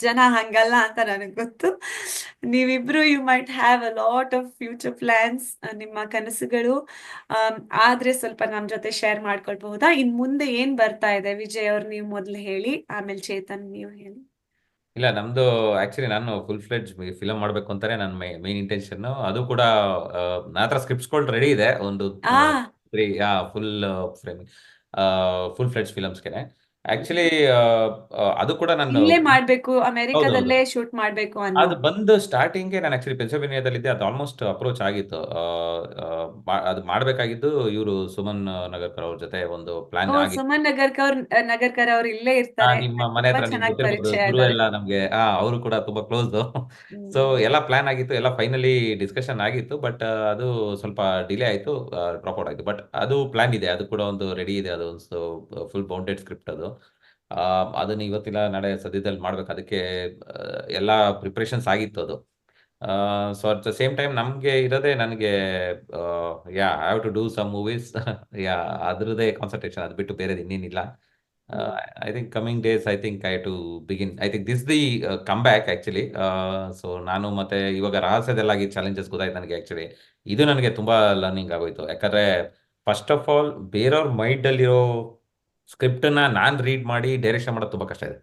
ಜನ ಹಂಗಲ್ಲ ಅಂತ ನನಗೆ ಗೊತ್ತು. ನೀವಿಬ್ರು you might have a lot of future plans, ನಿಮ್ಮ ಕನಸುಗಳು. ಆದ್ರೆ ಸ್ವಲ್ಪ ನಮ್ ಜೊತೆ ಶೇರ್ ಮಾಡ್ಕೊಳ್ಬಹುದಾ? ಇನ್ ಮುಂದೆ ಏನ್ ಬರ್ತಾ ಇದೆ? ವಿಜಯ್ ಅವ್ರು ನೀವು ಮೊದ್ಲು ಹೇಳಿ, ಆಮೇಲೆ ಚೇತನ್ ನೀವು ಹೇಳಿ. ಇಲ್ಲ, ನಮ್ದು ಆಕ್ಚುಲಿ ನಾನು ಫುಲ್ ಫ್ಲೆಡ್ಜ್ ಫಿಲಮ್ ಮಾಡಬೇಕು ಅಂತಾನೆ ನನ್ನ ಮೇನ್ ಇಂಟೆನ್ಷನ್. ಅದು ಕೂಡ ನನ್ನ ಹತ್ರ ಸ್ಕ್ರಿಪ್ಟ್ಸ್ಗಳು ರೆಡಿ ಇದೆ, ಒಂದು ಆ 3 ಫುಲ್ ಫ್ರೇಮಿಂಗ್ ಫುಲ್ ಫ್ಲೆಡ್ಜ್ ಫಿಲಮ್ಸ್ಗೆನೆ. ಆಕ್ಚುಲಿ ಅದು ಕೂಡ ನಾನು ಇಲ್ಲೇ ಮಾಡ್ಬೇಕು, ಹೌದು ಹೌದು ಅಮೆರಿಕದಲ್ಲೇ ಶೂಟ್ ಮಾಡ್ಬೇಕು ಅನ್ನೋ. ಅದು ಬಂದು ಸ್ಟಾರ್ಟಿಂಗ್ಗೆ ನಾನು ಆಕ್ಚುಲಿ ಪೆನ್ಸಿಲ್ವೇನಿಯಾದಲ್ಲಿದ್ದೆ. ಅದು ಆಲ್ಮೋಸ್ಟ್ ಅಪ್ರೋಚ್ ಆಗಿತ್ತು. ಅದು ಮಾಡಬೇಕಾಗಿದ್ದು ಇವರು ಸುಮನ್ ನಗರ್ಕರ್ ಅವ್ರ ಜೊತೆ ಒಂದು ಪ್ಲಾನ್ ಓ, ಆಗಿತ್ತು. ಸುಮನ್ ನಗರ್ಕರ್ ಅವ್ರು ಇಲ್ಲೇ ಇರ್ತಾರೆ. ನಿಮ್ಮ ನಂಗೆ ಮನೆ ತುಂಬಾ ಹತ್ರ ನಿಮ್ಗೆ ಚೆನ್ನಾಗಿ ಗೊತ್ತಿರ್ಬೋದು, ಪರಿಚಯ ಗುರು ಇದ್ದಾರೆ. ಎಲ್ಲ ನಮ್ಗೆ ಅವರು ಕೂಡ ತುಂಬಾ ಕ್ಲೋಸ್. ಸೊ ಹ್ಮ್. ಎಲ್ಲ ಪ್ಲಾನ್ ಆಗಿತ್ತು, ಎಲ್ಲ ಫೈನಲಿ ಡಿಸ್ಕಷನ್ ಆಗಿತ್ತು. ಬಟ್ ಅದು ಸ್ವಲ್ಪ ಡಿಲೇ ಆಯಿತು, ಡ್ರಾಪ್ ಔಟ್ ಆಯಿತು. ಬಟ್ ಅದು ಪ್ಲಾನ್ ಇದೆ, ಅದು ಕೂಡ ಒಂದು ರೆಡಿ ಇದೆ. ಅದು ಒಂದು ಫುಲ್ ಬೌಂಡೆಡ್ ಸ್ಕ್ರಿಪ್ಟ್ ಅದು. ಅದನ್ನ ಇವತ್ತಿಲ್ಲ ನಾಳೆ ಸದ್ಯದಲ್ಲಿ ಮಾಡ್ಬೇಕು. ಅದಕ್ಕೆ ಎಲ್ಲ ಪ್ರಿಪ್ರೇಷನ್ಸ್ ಆಗಿತ್ತು ಅದು. So at the same time ನಮಗೆ ಇರೋದೇ ನನಗೆ I have to do some movies. ಅದ್ರದ್ದೇ ಕಾನ್ಸಂಟ್ರೇಷನ್, ಅದು ಬಿಟ್ಟು ಬೇರೆದು ಇನ್ನೇನಿಲ್ಲ. I think coming days I think I to begin. I think this the come back actually. So ನಾನು ಮತ್ತೆ ಇವಾಗ ರಹಸ್ಯದಲ್ಲಾಗಿ ಚಾಲೆಂಜಸ್ ಗೊತ್ತಾಯ್ತು ನನಗೆ. ಆ್ಯಕ್ಚುಲಿ ಇದು ನನಗೆ ತುಂಬ ಲರ್ನಿಂಗ್ ಆಗೋಯ್ತು. ಯಾಕಂದರೆ ಫಸ್ಟ್ ಆಫ್ ಆಲ್ ಬೇರೆಯವ್ರ ಮೈಂಡಲ್ಲಿರೋ ಸ್ಕ್ರಿಪ್ಟನ್ನ ನಾನು ರೀಡ್ ಮಾಡಿ ಡೈರೆಕ್ಷನ್ ಮಾಡೋದು ತುಂಬ ಕಷ್ಟ ಇದೆ.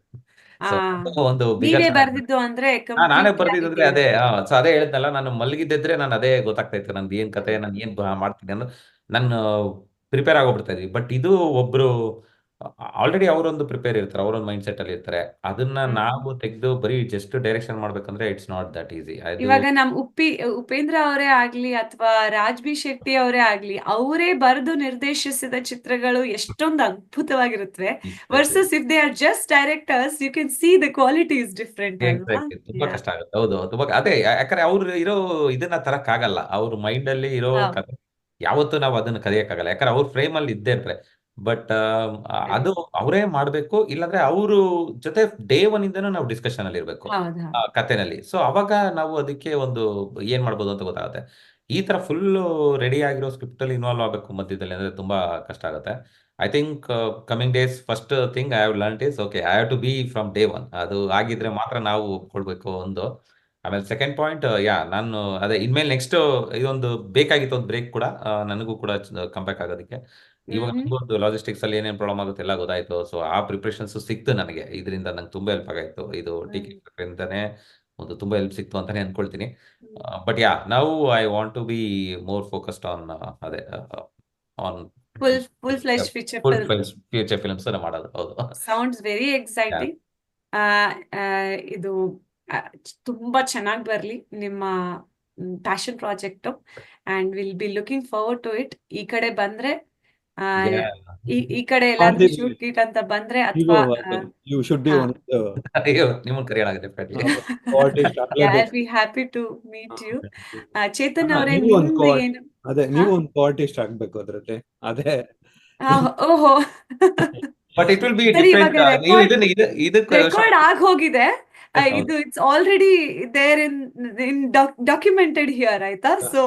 ಆ ಸೊ ಒಂದು ಬಿಗರ್ ನೀವೇ ಚಾಲೆಂಜ್. ಬರ್ದಿದ್ದು ಅಂದ್ರೆ ನಾನೇ ಕಂಪ್ಲೀಟ್ ಬರ್ದಿದ್ರೆ ಕ್ಲಾರಿಟಿ ಅದೇ. ಇರುತ್ತೆ. ಸೊ ಅದೇ ಹೇಳಿದ್ನಲ್ಲ, ನಾನು ಮಲಗಿದ್ದಿದ್ರೆ ನಾನು ಅದೇ ಗೊತ್ತಾಗ್ತಾ ಇತ್ತು ನಂದು ಏನ್ ಕತೆ, ನಾನು ಏನ್ ಮಾಡ್ತೀನಿ ಅನ್ನೋದು. ನಾನು ಪ್ರಿಪೇರ್ ಆಗೋಗ್ಬಿಡ್ತಾ ಇದ್ವಿ. ಬಟ್ ಇದು ಒಬ್ರು ಆಲ್ರೆಡಿ ಅವರೊಂದು ಪ್ರಿಪೇರ್ ಇರ್ತಾರೆ, ಅವರೊಂದು ಮೈಂಡ್ ಸೆಟ್ ಅಲ್ಲಿ ಇರ್ತಾರೆ. ಅದನ್ನ ನಾವು ತೆಗೆದು ಬರೀ ಜಸ್ಟ್ ಡೈರೆಕ್ಷನ್ ಮಾಡ್ಬೇಕಂದ್ರೆ ಇಟ್ಸ್ ನಾಟ್ ದಟ್ ಈಸಿ. ಅದು ಇವಾಗ ನಮ್ ಉಪೇಂದ್ರ ಅವರೇ ಆಗ್ಲಿ ಅಥವಾ ರಾಜ್ ಬಿ ಶೆಟ್ಟಿ ಅವರೇ ಆಗ್ಲಿ, ಅವರೇ ಬರೆದು ನಿರ್ದೇಶಿಸಿದ ಚಿತ್ರಗಳು ಎಷ್ಟೊಂದು ಅದ್ಭುತವಾಗಿರುತ್ತವೆ. Versus if they are just directors, you can see the quality is different ಅಲ್ವಾ? Exactly. ತುಂಬಾ ಕಷ್ಟ ಆಗುತ್ತೆ. ಹೌದು, ತುಂಬಾ ಅದೇ. ಯಾಕಂದ್ರೆ ಅವ್ರು ಇರೋ ಇದನ್ನ ತರಕ್ಕಾಗಲ್ಲ. ಅವ್ರ ಮೈಂಡ್ ಅಲ್ಲಿ ಇರೋ ಹೌದು. ಕಥೆ ಯಾವತ್ತೂ ನಾವು ಅದನ್ನ ಕದಿಯಕ್ಕಾಗಲ್ಲ. ಯಾಕಂದ್ರೆ ಅವ್ರ ಫ್ರೇಮ್ ಅಲ್ಲಿ ಇದ್ದೇ ಇರ್ತಾರೆ. ಬಟ್ ಅದು ಅವರೇ ಮಾಡ್ಬೇಕು. ಇಲ್ಲಾಂದ್ರೆ ಅವರು ಜೊತೆ ಡೇ ಒನ್ ಇಂದನೂ ನಾವು ಡಿಸ್ಕಷನ್ ಅಲ್ಲಿ ಇರ್ಬೇಕು ಹೌದು. ಕಥೆನಲ್ಲಿ. ಸೊ ಅವಾಗ ನಾವು ಅದಕ್ಕೆ ಒಂದು ಏನ್ ಮಾಡ್ಬೋದು ಅಂತ ಗೊತ್ತಾಗುತ್ತೆ. ಈ ತರ ಫುಲ್ ರೆಡಿ ಆಗಿರೋ ಸ್ಕ್ರಿಪ್ಟ್ ಅಲ್ಲಿ ಇನ್ವಾಲ್ವ್ ಆಗಬೇಕು ಮಧ್ಯದಲ್ಲಿ ಅಂದ್ರೆ ತುಂಬಾ ಕಷ್ಟ ಆಗುತ್ತೆ. I think coming days first thing I have learn is okay I have to be from day one. ಅದು ಆಗಿದ್ರೆ ಮಾತ್ರ ನಾವು ಒಪ್ಕೊಳ್ಬೇಕು ಒಂದು. ಆಮೇಲೆ ಸೆಕೆಂಡ್ ಪಾಯಿಂಟ್ ನಾನು ಅದೇ ಇನ್ಮೇಲೆ ನೆಕ್ಸ್ಟ್ ಇದೊಂದು ಬೇಕಾಗಿತ್ತು ಒಂದು ಬ್ರೇಕ್ ಕೂಡ ನನಗೂ ಕೂಡ ಕಂಬ್ಯಾಕ್ ಆಗೋದಕ್ಕೆ. ಇವಾಗ ಮ್ಹೂ. ನಮಗೊಂದು ಲಾಜಿಸ್ಟಿಕ್ಸ್ ಅಲ್ಲಿ ಏನೇನು ಪ್ರಾಬ್ಲಮ್ ಆಗುತ್ತೆ ಎಲ್ಲ ಗೊತ್ತಾಯ್ತು. ಸೊ ಆ ಪ್ರಿಪ್ರೇಷನ್ಸ್ ಸಿಕ್ತು ನನಗೆ. ಇದರಿಂದ ನಂಗೆ ತುಂಬಾ ಹೆಲ್ಪ್ ಆಗಾಯ್ತು. ಇದು ಟಿಕೆಟ್ ಇಂದಾನೆ ಒಂದು ತುಂಬಾ ಹೆಲ್ಪ್ ಸಿಕ್ತು ಅಂತಾನೆ ಅನ್ಕೊಳ್ತೀನಿ. ಬಟ್ ಯಾ ನಾವು I want to be more focused on ಅದೇ on full flesh feature full film future films ಮಾಡೋದು. ಹೌದು. Sounds very exciting. ಇದು ಆ, ತುಂಬಾ ಚೆನ್ನಾಗಿ ಬರ್ಲಿ ನಿಮ್ಮ passion project and will be looking forward to it. ಈ ಕಡೆ ಬಂದ್ರೆ ಆ, Yeah. ಈ ಕಡೆ ಎಲ್ಲಾದ್ರೂ ಮಾಡ್ತೀವಿ. ಶೂಟ್ ಗೀಟ್ ಅಂತ ಬಂದ್ರೆ ನೀವು ಅಥವಾ ಯು ಶುಡ್ ಬಿ ಹಾ. ಒನ್ ಅಯ್ಯೋ ನಿಮ್ಮನ್ನ ಕರೆಯೋಣ ಡೆಫಿನೆಟ್ಲಿ. Artist I happy to meet you. Chetan ಅವರೇ, ನೀವು ಒಂದು ನಿಮ್ದು ಏನು? ಅದೇ ನೀವು ಒಂದು ಆರ್ಟಿಸ್ಟ್ ಆಗ್ಬೇಕು ಅದ್ರಲ್ಲಿ. ಅದೇ ಓಹೋ ಬಟ್ ಇಟ್ ವಿಲ್ ಬಿ ಸರಿ, ಡಿಫರೆಂಟ್. ಇವಾಗ ನೀವು ರೆಕಾರ್ಡ್ ಇದಕ್ಕೆ ರೆಕಾರ್ಡ್ ಆಗಿ ಹೋಗಿದೆ. ಹೌದು. ಇದು it's already there in documented here, ಆಯ್ತಾ? So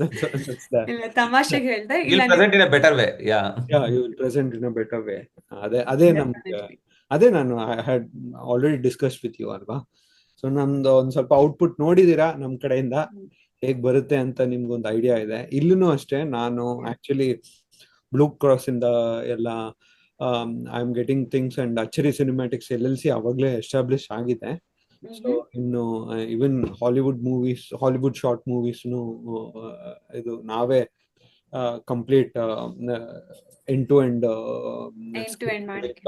that's that. ಇಲ್ಲ, ತಮಾಷೆಗೆ ಹೇಳ್ದೆ. ವಿಲ್ ಇಲ್ಲ, present in a better way. Yeah. Yeah, you will present in a better way. ಅದೇ ನಮ್ಗೆ definitely. ಅದೇ ನಾನು I had already discuss with you ಅಲ್ವಾ. ಸೊ ನಮ್ದು ಒಂದ್ ಸ್ವಲ್ಪ ಔಟ್ಪುಟ್ ನೋಡಿದೀರಾ ನಮ್ ಕಡೆಯಿಂದ ಹೇಗ್ ಬರುತ್ತೆ ಅಂತ ನಿಮ್ಗೊಂದು ಐಡಿಯಾ ಇದೆ. ಇಲ್ಲೂ ಅಷ್ಟೇ ನಾನು ಆಕ್ಚುಲಿ ಬ್ಲೂ ಕ್ರಾಸ್ ಇಂದ ಎಲ್ಲ I am getting things and Achchari cinematics LLC ಅವಾಗ್ಲೇ ಎಸ್ಟಾಬ್ಲಿಷ್ ಆಗಿದೆ. ಸೊ ಇನ್ನು ಇವನ್ ಹಾಲಿವುಡ್ ಶಾರ್ಟ್ ಮೂವೀಸ್ನು ಇದು ನಾವೇ complete end to end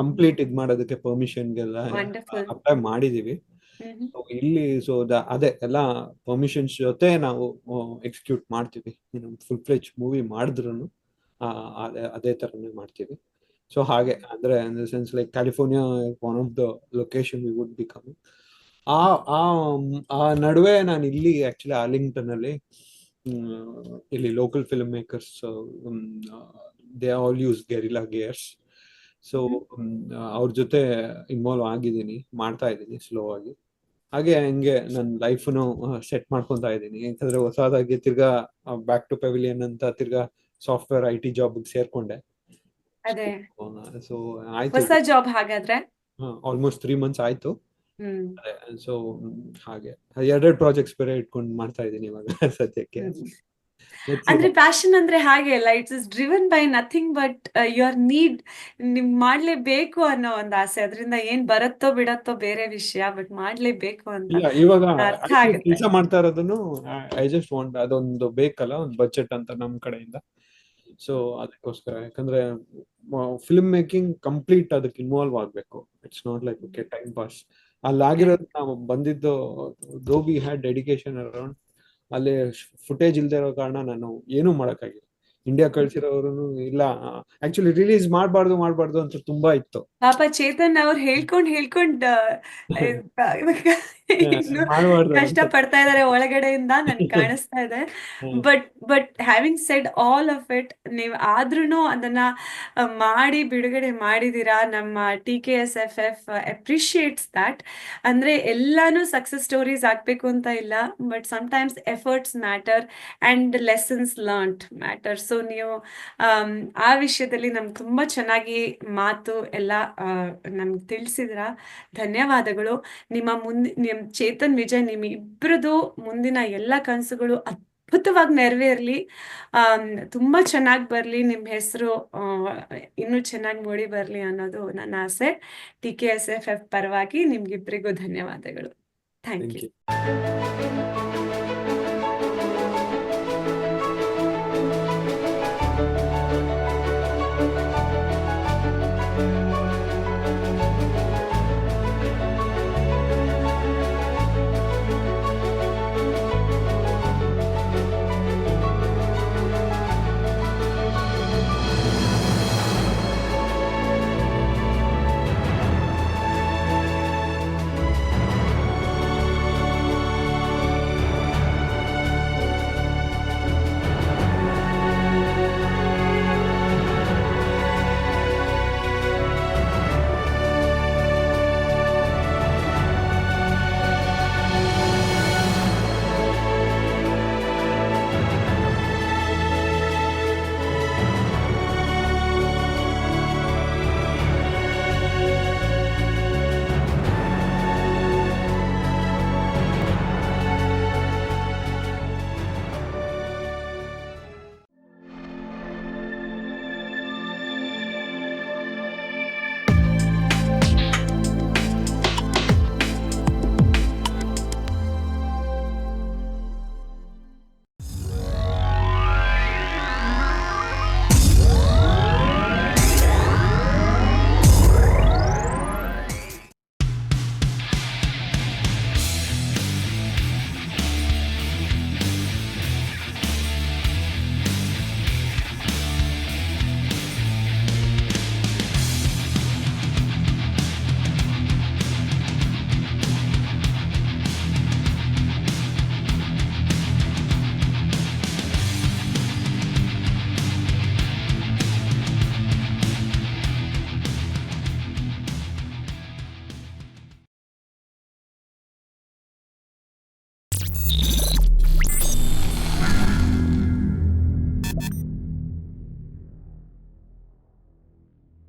complete ಇದ್ ಮಾಡೋದಕ್ಕೆ ಪರ್ಮಿಷನ್ಗೆಲ್ಲ ವಂಡರ್ಫುಲ್. ಅಪ್ಲೈ ಮಾಡಿದೀವಿ. So ಇಲ್ಲಿ ಸೊ ಅದೇ ಎಲ್ಲ ಪರ್ಮಿಷನ್ಸ್ ಜೊತೆ ನಾವು ಎಕ್ಸಿಕ್ಯೂಟ್ ಮಾಡ್ತೀವಿ. ಫುಲ್ ಫ್ಲೆಜ್ ಮೂವಿ ಮಾಡಿದ್ರು ಅದೇ ತರನೇ ಮಾಡ್ತೀವಿ. ಸೊ ಹಾಗೆ ಅಂದ್ರೆ in the sense like California one of the location we would be coming. ಆ ನಡುವೆ ನಾನು ಇಲ್ಲಿ ಆಕ್ಚುಲಿ ಆರ್ಲಿಂಗ್ಟನ್ ಅಲ್ಲಿ ಇಲ್ಲಿ local film makers they all use guerrilla gears. So ಅವ್ರ ಜೊತೆ ಇನ್ವಾಲ್ವ್ ಆಗಿದ್ದೀನಿ, ಮಾಡ್ತಾ ಇದ್ದೀನಿ ಸ್ಲೋ ಆಗಿ. ಹಾಗೆ ಹಂಗೆ ನನ್ನ ಲೈಫ್ನು ಸೆಟ್ ಮಾಡ್ಕೊಂತಾ ಇದ್ದೀನಿ. ಯಾಕಂದ್ರೆ ಹೊಸದಾಗಿ ತಿರ್ಗಾ ಬ್ಯಾಕ್ ಟು ಪೆವಿಲಿಯನ್ ಅಂತ ತಿರ್ಗಾ ಸಾಫ್ಟ್ವೇರ್ IT ಜಾಬ್ ಸೇರ್ಕೊಂಡೆ. ಅದೇ ಸೊ ಆಯ್ತು, ಹೊಸ ಜಾಬ್ ಹಾಗಾದ್ರೆ. ಆಲ್ಮೋಸ್ಟ್ 3 months ಆಯ್ತು. ಹ್ಮ್ ಸೊ ಹಾಗೆ 2 ಪ್ರಾಜೆಕ್ಟ್ಸ್ ಬೇರೆ ಇಟ್ಕೊಂಡು ಮಾಡ್ತಾ ಇದ್ದೀನಿ ಇವಾಗ ಸದ್ಯಕ್ಕೆ. ಅಂದ್ರೆ ಪ್ಯಾಷನ್ ಅಂದ್ರೆ ಹಾಗೆ ಅಲ್ಲ, it's is driven by nothing but your need. ನಿಮ್ ಮಾಡ್ಲೇಬೇಕು ಅನ್ನೋ ಒಂದು ಆಸೆ. ಅದರಿಂದ ಏನ್ ಬರುತ್ತೋ ಬಿಡತ್ತೋ ಬೇರೆ ವಿಷಯ, ಬಟ್ ಮಾಡ್ಲೇಬೇಕು ಅಂತ ಇಲ್ಲ ಇವಾಗ ಅರ್ಥ ಆಗುತ್ತೆ. ಕೆಲಸ ಮಾಡ್ತಾ ಇರೋದನ್ನು ಐ ಜಸ್ಟ್ ವಾಂಟ್ ಅದೊಂದು ಬೇಕಲ್ಲ ಒಂದು ಬಜೆಟ್ ಅಂತ ನಮ್ ಕಡೆಯಿಂದ. ಸೊ ಅದಕ್ಕೋಸ್ಕರ, ಯಾಕಂದ್ರೆ ಫಿಲ್ಮ್ ಮೇಕಿಂಗ್ ಕಂಪ್ಲೀಟ್ ಅದಕ್ಕೆ ಇನ್ವಾಲ್ವ್ ಆಗ್ಬೇಕು. It's not like okay time pass. ಅಲ್ಲಾಗಿರೋದು ನಾವು ಬಂದಿದ್ದು though we had dedication around. ಅಲ್ಲಿ ಫುಟೇಜ್ ಇಲ್ದೇ ಇರೋ ಕಾರಣ ನಾನು ಏನೂ ಮಾಡಕ್ಕಾಗಿಲ್ಲ. ಇಂಡಿಯಾ ಕಳ್ಸಿರೋರು ಇಲ್ಲ, ಆಕ್ಚುಲಿ ರಿಲೀಸ್ ಮಾಡ್ಬಾರ್ದು ಅಂತ ತುಂಬಾ ಇತ್ತು. ಪಾಪ ಚೇತನ್ ಅವ್ರು ಹೇಳ್ಕೊಂಡ್ ಇನ್ನು ಮಾಡ್ಬಾರ್ದು ಕಷ್ಟ ಅಂತ. ಪಡ್ತಾ ಇದಾರೆ ಒಳಗಡೆಯಿಂದ, ನನ್ಗೆ ಕಾಣಿಸ್ತಾ ಇದೆ. But having shed all of it, ನೀವು ಆದ್ರೂನು ಅದನ್ನ ಮಾಡಿ ಬಿಡುಗಡೆ ಮಾಡಿದೀರಾ. ನಮ್ಮ TKSFF ಅಪ್ರಿಶಿಯೇಟ್ಸ್ ದ್ಯಾಟ್. ಅಂದ್ರೆ ಎಲ್ಲಾನು ಸಕ್ಸಸ್ ಸ್ಟೋರೀಸ್ ಆಗ್ಬೇಕು ಅಂತ ಇಲ್ಲ, but sometimes efforts matter and lessons learned matter. So ನೀವು ಆ ವಿಷಯದಲ್ಲಿ ನಮ್ಗೆ ತುಂಬಾ ಚೆನ್ನಾಗಿ ಮಾತು ಎಲ್ಲ ನಮ್ಗೆ ತಿಳಿಸಿದ್ರ. ಧನ್ಯವಾದಗಳು. ನಿಮ್ ಚೇತನ್ ವಿಜಯ್, ನಿಮ್ ಇಬ್ರದು ಮುಂದಿನ ಎಲ್ಲ ಕನಸುಗಳು ಅದ್ಭುತವಾಗಿ ನೆರವೇರ್ಲಿ. ತುಂಬಾ ಚೆನ್ನಾಗಿ ಬರ್ಲಿ. ನಿಮ್ ಹೆಸರು ಇನ್ನೂ ಚೆನ್ನಾಗಿ ಮೂಡಿ ಬರ್ಲಿ ಅನ್ನೋದು ನನ್ನ ಆಸೆ. TKSFF ಪರವಾಗಿ ನಿಮ್ಗಿಬ್ರಿಗೂ ಧನ್ಯವಾದಗಳು. Thank you.